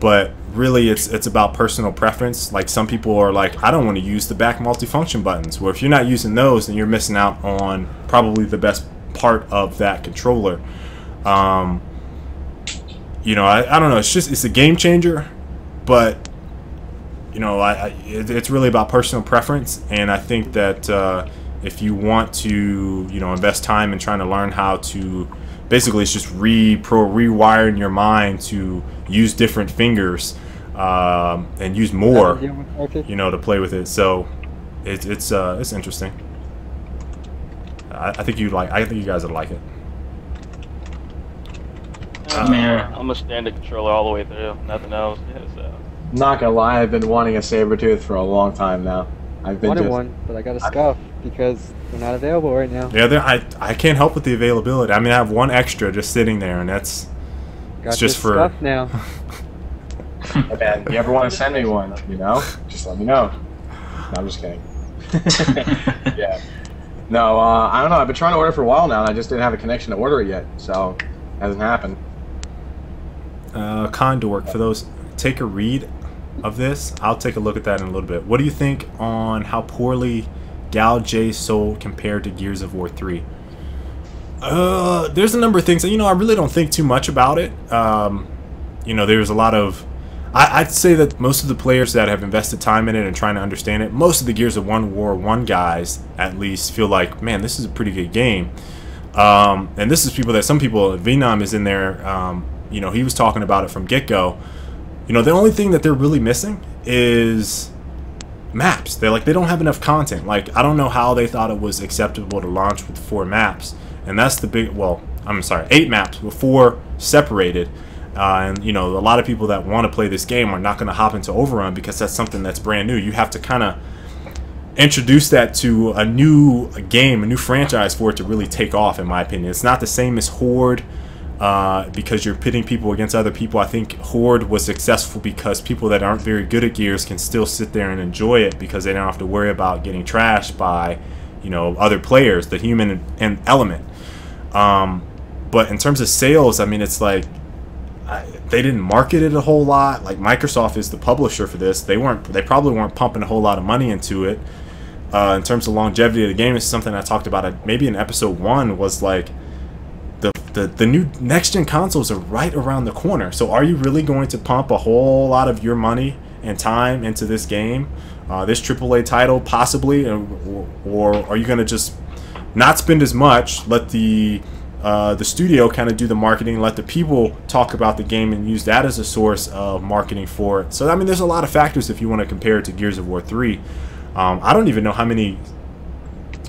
S1: but really it's about personal preference. Like, some people are like, I don't want to use the back multifunction buttons. Well, if you're not using those, then you're missing out on probably the best part of that controller. You know, I don't know, it's a game changer, but you know, it's really about personal preference. And I think that if you want to, you know, invest time in trying to learn how to, basically it's just rewiring your mind to use different fingers and use more, you know, to play with it. So it's interesting. I think you guys would like it.
S4: I'm a standard controller all the way through, nothing else. Yeah, so.
S5: Not gonna lie, I've been wanting a Sabertooth for a long time now. I've been
S2: wanted one, but I got a Scuff because they're not available right now.
S1: Yeah, I can't help with the availability. I mean, I have one extra just sitting there, and it's just for
S2: Scuff now.
S5: Hey man, you ever want to send me one? You know, just let me know. No, I'm just kidding. Yeah. No, I don't know. I've been trying to order for a while now, and I just didn't have a connection to order it yet, so it hasn't happened.
S1: Condor, for those, take a read of this. I'll take a look at that in a little bit. What do you think on how poorly Gal J sold compared to Gears of War 3? There's a number of things that, you know, I really don't think too much about it. You know, there's a lot of, I'd say that most of the players that have invested time in it and trying to understand it, most of the Gears of War 1 guys at least feel like, man, this is a pretty good game. And this is people that, some people, Venom is in there, you know, he was talking about it from get-go. You know, the only thing that they're really missing is maps. They don't have enough content. Like, I don't know how they thought it was acceptable to launch with 4 maps. And that's the big, well, I'm sorry, 8 maps with 4 separated. And, you know, a lot of people that want to play this game are not going to hop into Overrun because that's something that's brand new. You have to kind of introduce that to a new game, a new franchise for it to really take off, in my opinion. It's not the same as Horde. Because you're pitting people against other people. I think Horde was successful because people that aren't very good at Gears can still sit there and enjoy it because they don't have to worry about getting trashed by, you know, other players, the human and element. But in terms of sales, I mean, it's like they didn't market it a whole lot. Like, Microsoft is the publisher for this. They probably weren't pumping a whole lot of money into it. In terms of longevity of the game, it's something I talked about maybe in episode 1, was like, the new next-gen consoles are right around the corner. So are you really going to pump a whole lot of your money and time into this game, this AAA title, possibly, or are you going to just not spend as much, let the studio kind of do the marketing, let the people talk about the game and use that as a source of marketing for it? So, I mean, there's a lot of factors if you want to compare it to Gears of War 3. I don't even know how many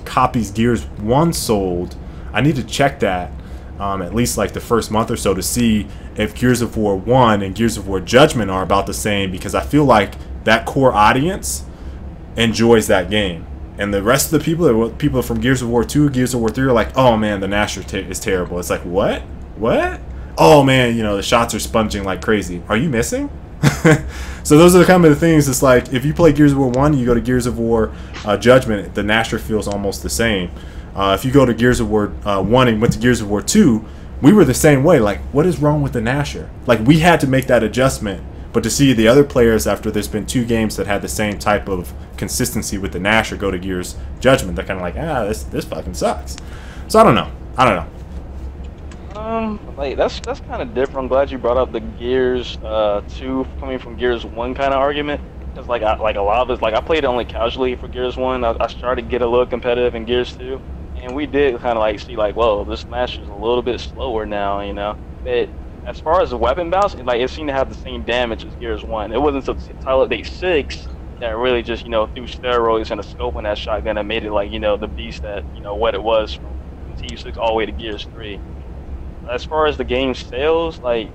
S1: copies Gears 1 sold. I need to check that. At least like the first month or so, to see if Gears of War 1 and Gears of War Judgment are about the same, because I feel like that core audience enjoys that game, and the rest of the people from Gears of War 2, Gears of War 3 are like, oh man, the Nasher is terrible. It's like, what? Oh man, you know, the shots are sponging like crazy. Are you missing? So those are the kind of the things. It's like, if you play Gears of War 1, you go to Gears of War Judgment, the Nasher feels almost the same. If you go to Gears of War 1 and went to Gears of War 2, we were the same way. Like, what is wrong with the Nasher? Like, we had to make that adjustment. But to see the other players, after there's been 2 games that had the same type of consistency with the Nasher, go to Gears Judgment, they're kind of like, this fucking sucks. So I don't know.
S4: Like, that's kind of different. I'm glad you brought up the Gears 2 coming from Gears 1 kind of argument. Because like a lot of this, like, I played it only casually for Gears 1. I started to get a little competitive in Gears 2. And we did kind of like see like, whoa, this Smash is a little bit slower now, you know. But as far as the weapon bounce, like, it seemed to have the same damage as Gears 1. It wasn't until Title Update 6 that really just, you know, threw steroids and a scope on that shotgun that made it like, you know, the beast that, you know, what it was from TU6 all the way to Gears 3. As far as the game sales, like,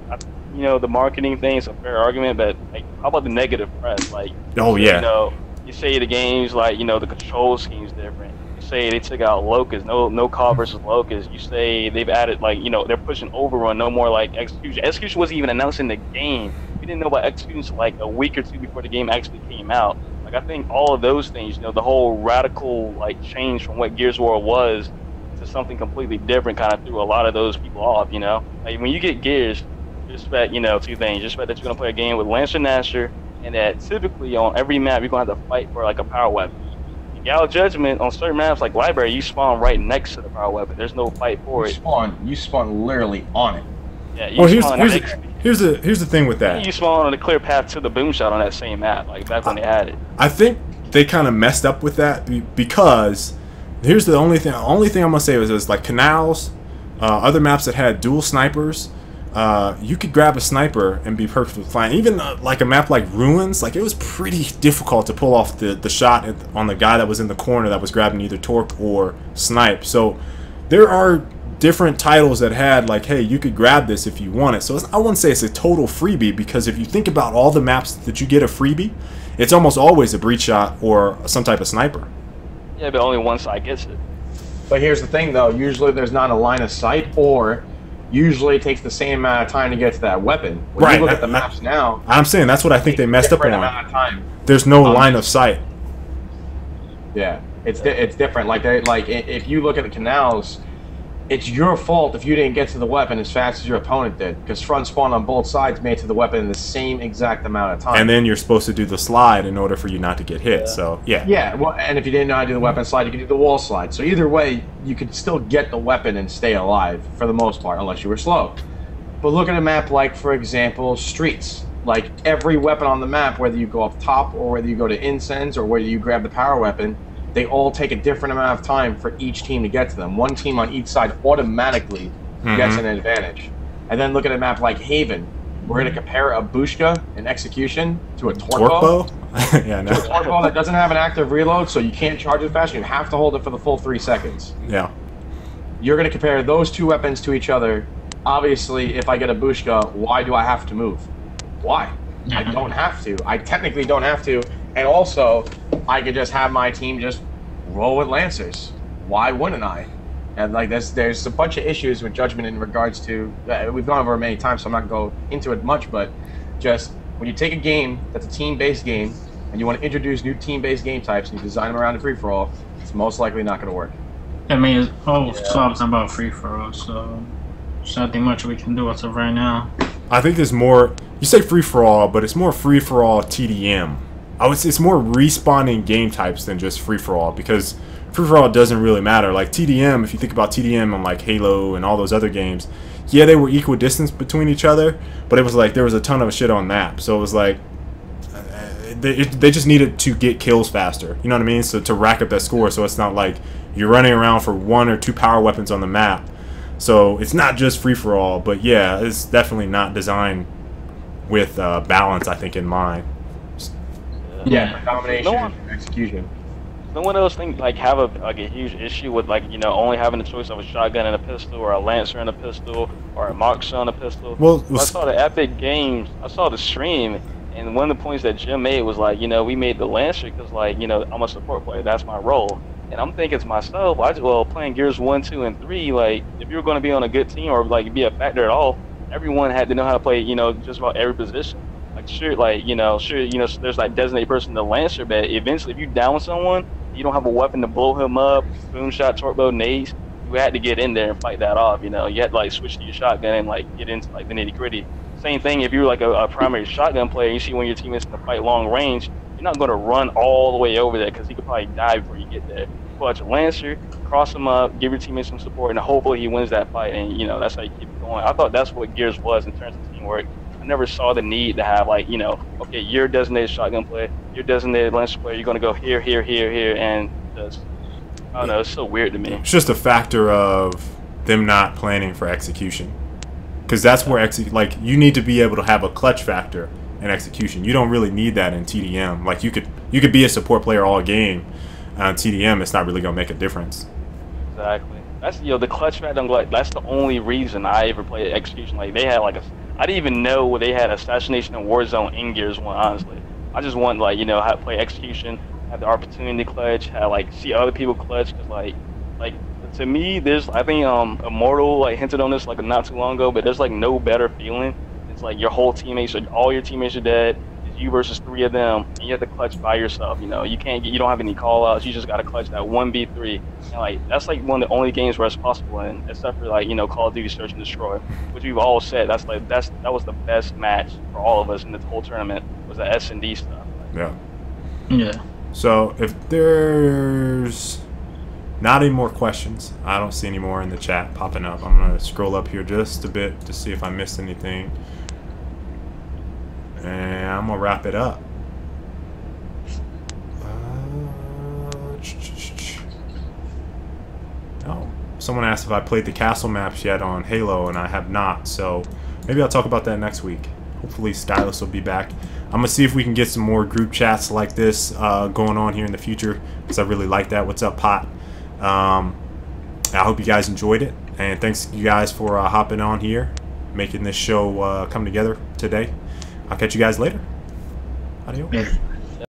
S4: you know, the marketing thing is a fair argument, but like, how about the negative press? Like,
S1: oh yeah,
S4: you know, you say the game's like, you know, the control scheme's different. You say they took out Locust, no COD versus Locust. You say they've added, like, you know, they're pushing Overrun, no more like Execution. Execution wasn't even announced in the game. didn't know about executions like a week or two before the game actually came out. Like I think all of those things, you know, the whole radical like change from what Gears of War was to something completely different, kind of threw a lot of those people off. You know, like when you get Gears, just expect, you know, two things: just expect that you're gonna play a game with Lancer Nasher, and that typically on every map you're gonna have to fight for like a power weapon. Gal Judgment on certain maps like Library, you spawn right next to the power weapon. There's no fight for it.
S5: You spawn literally on it.
S4: Yeah, you spawn
S1: here's the thing with that.
S4: You spawn on a clear path to the boom shot on that same map, like back when they had it.
S1: I think they kind of messed up with that because here's the only thing I'm gonna say is like canals, other maps that had dual snipers. You could grab a sniper and be perfectly fine. Even like a map like Ruins, like it was pretty difficult to pull off the shot on the guy that was in the corner that was grabbing either torque or snipe. So there are different titles that had like, hey, you could grab this if you want it. So I wouldn't say it's a total freebie, because if you think about all the maps that you get a freebie, it's almost always a breach shot or some type of sniper.
S4: Yeah, but only one side gets it.
S5: But here's the thing though, usually there's not a line of sight, or usually it takes the same amount of time to get to that weapon. When you look at the maps now,
S1: I'm saying that's what I think they messed up on.
S5: Amount of time.
S1: There's no line of sight.
S5: Yeah, it's different. Like if you look at the canals, it's your fault if you didn't get to the weapon as fast as your opponent did, because front spawn on both sides made to the weapon in the same exact amount of time.
S1: And then you're supposed to do the slide in order for you not to get hit. Yeah. So yeah.
S5: Yeah. Well, and if you didn't know how to do the weapon slide, you could do the wall slide. So either way, you could still get the weapon and stay alive for the most part, unless you were slow. But look at a map like, for example, Streets. Like every weapon on the map, whether you go up top or whether you go to incense or whether you grab the power weapon, they all take a different amount of time for each team to get to them. One team on each side automatically gets an advantage. And then look at a map like Haven. We're going to compare a Bushka in execution to a torque bow.
S1: Yeah, no.
S5: To a torque bow that doesn't have an active reload, so you can't charge it fast. You have to hold it for the full 3 seconds.
S1: Yeah.
S5: You're going to compare those two weapons to each other. Obviously, if I get a Bushka, why do I have to move? Why? I don't have to. I technically don't have to. And also, I could just have my team just roll with Lancers. Why wouldn't I? And like there's a bunch of issues with Judgment in regards to, we've gone over it many times, so I'm not going to go into it much, but just when you take a game that's a team-based game and you want to introduce new team-based game types and you design them around a free-for-all, it's most likely not going to work.
S3: I mean, it's all talks about free-for-all, so there's nothing much we can do as of right now.
S1: I think there's more, you say free-for-all, but it's more free-for-all TDM. I would say it's more respawning game types than just free-for-all, because free-for-all doesn't really matter. Like TDM, if you think about TDM on like Halo and all those other games, yeah, they were equidistant between each other, but it was like there was a ton of shit on map. So it was like they just needed to get kills faster. You know what I mean? So to rack up that score, so it's not like you're running around for 1 or 2 power weapons on the map. So it's not just free-for-all, but yeah, it's definitely not designed with balance, I think, in mind.
S5: Yeah, domination and execution.
S4: No one else think like have a huge issue with like, you know, only having the choice of a shotgun and a pistol, or a Lancer and a pistol, or a Marksman and a pistol.
S1: Well,
S4: I saw the Epic Games, I saw the stream, and one of the points that Jim made was like, you know, we made the Lancer because, like, you know, I'm a support player, that's my role. And I'm thinking to myself, well, playing Gears 1, 2, and 3, like, if you were going to be on a good team or like be a factor at all, everyone had to know how to play, you know, just about every position. Like, sure, there's like designated person the Lancer, but eventually if you down someone, you don't have a weapon to blow him up, boom shot, torque bow, nades, you had to get in there and fight that off, you know. You had to like switch to your shotgun and like get into like the nitty gritty. Same thing if you're like a primary shotgun player, you see when your teammates in the fight long range, you're not going to run all the way over there because he could probably die before you get there. Pull out your Lancer, cross him up, give your teammates some support, and hopefully he wins that fight, and, you know, that's how you keep it going. I thought that's what Gears was in terms of teamwork. I never saw the need to have, like, you know, okay, you're a designated shotgun player, you're a designated Lancer player, you're going to go here, here, here, here, and just, I don't know, it's so weird to me.
S1: It's just a factor of them not planning for execution. Because that's where, like, you need to be able to have a clutch factor in execution. You don't really need that in TDM. Like, you could be a support player all game. On TDM, it's not really gonna make a difference.
S4: Exactly. That's, you know, the clutch factor. Like, that's the only reason I ever played execution. Like, they had like I didn't even know they had assassination and Warzone in Gears 1. Honestly, I just want, like, you know, how to play execution, have the opportunity to clutch, have like see other people clutch. Cause like to me, there's, I think Immortal like hinted on this like not too long ago, but there's like no better feeling than It's like your whole teammates, all your teammates are dead. It's you versus 3 of them, and you have to clutch by yourself. You know, you don't have any call outs. You just got to clutch that 1v3. And like that's like one of the only games where it's possible, and except for like Call of Duty Search and Destroy, which we've all said that was the best match for all of us in the whole tournament was the S&D stuff.
S1: Yeah.
S3: Yeah.
S1: So if there's not any more questions, I don't see any more in the chat popping up. I'm gonna scroll up here just a bit to see if I missed anything, and I'm gonna wrap it up. Oh, someone asked if I played the castle maps yet on Halo, and I have not. So maybe I'll talk about that next week. Hopefully Stylus will be back. I'm gonna see if we can get some more group chats like this going on here in the future, because I really like that. What's up, Pot? I hope you guys enjoyed it, and thanks you guys for hopping on here, making this show come together today. I'll catch you guys later. Adios.
S3: Yeah.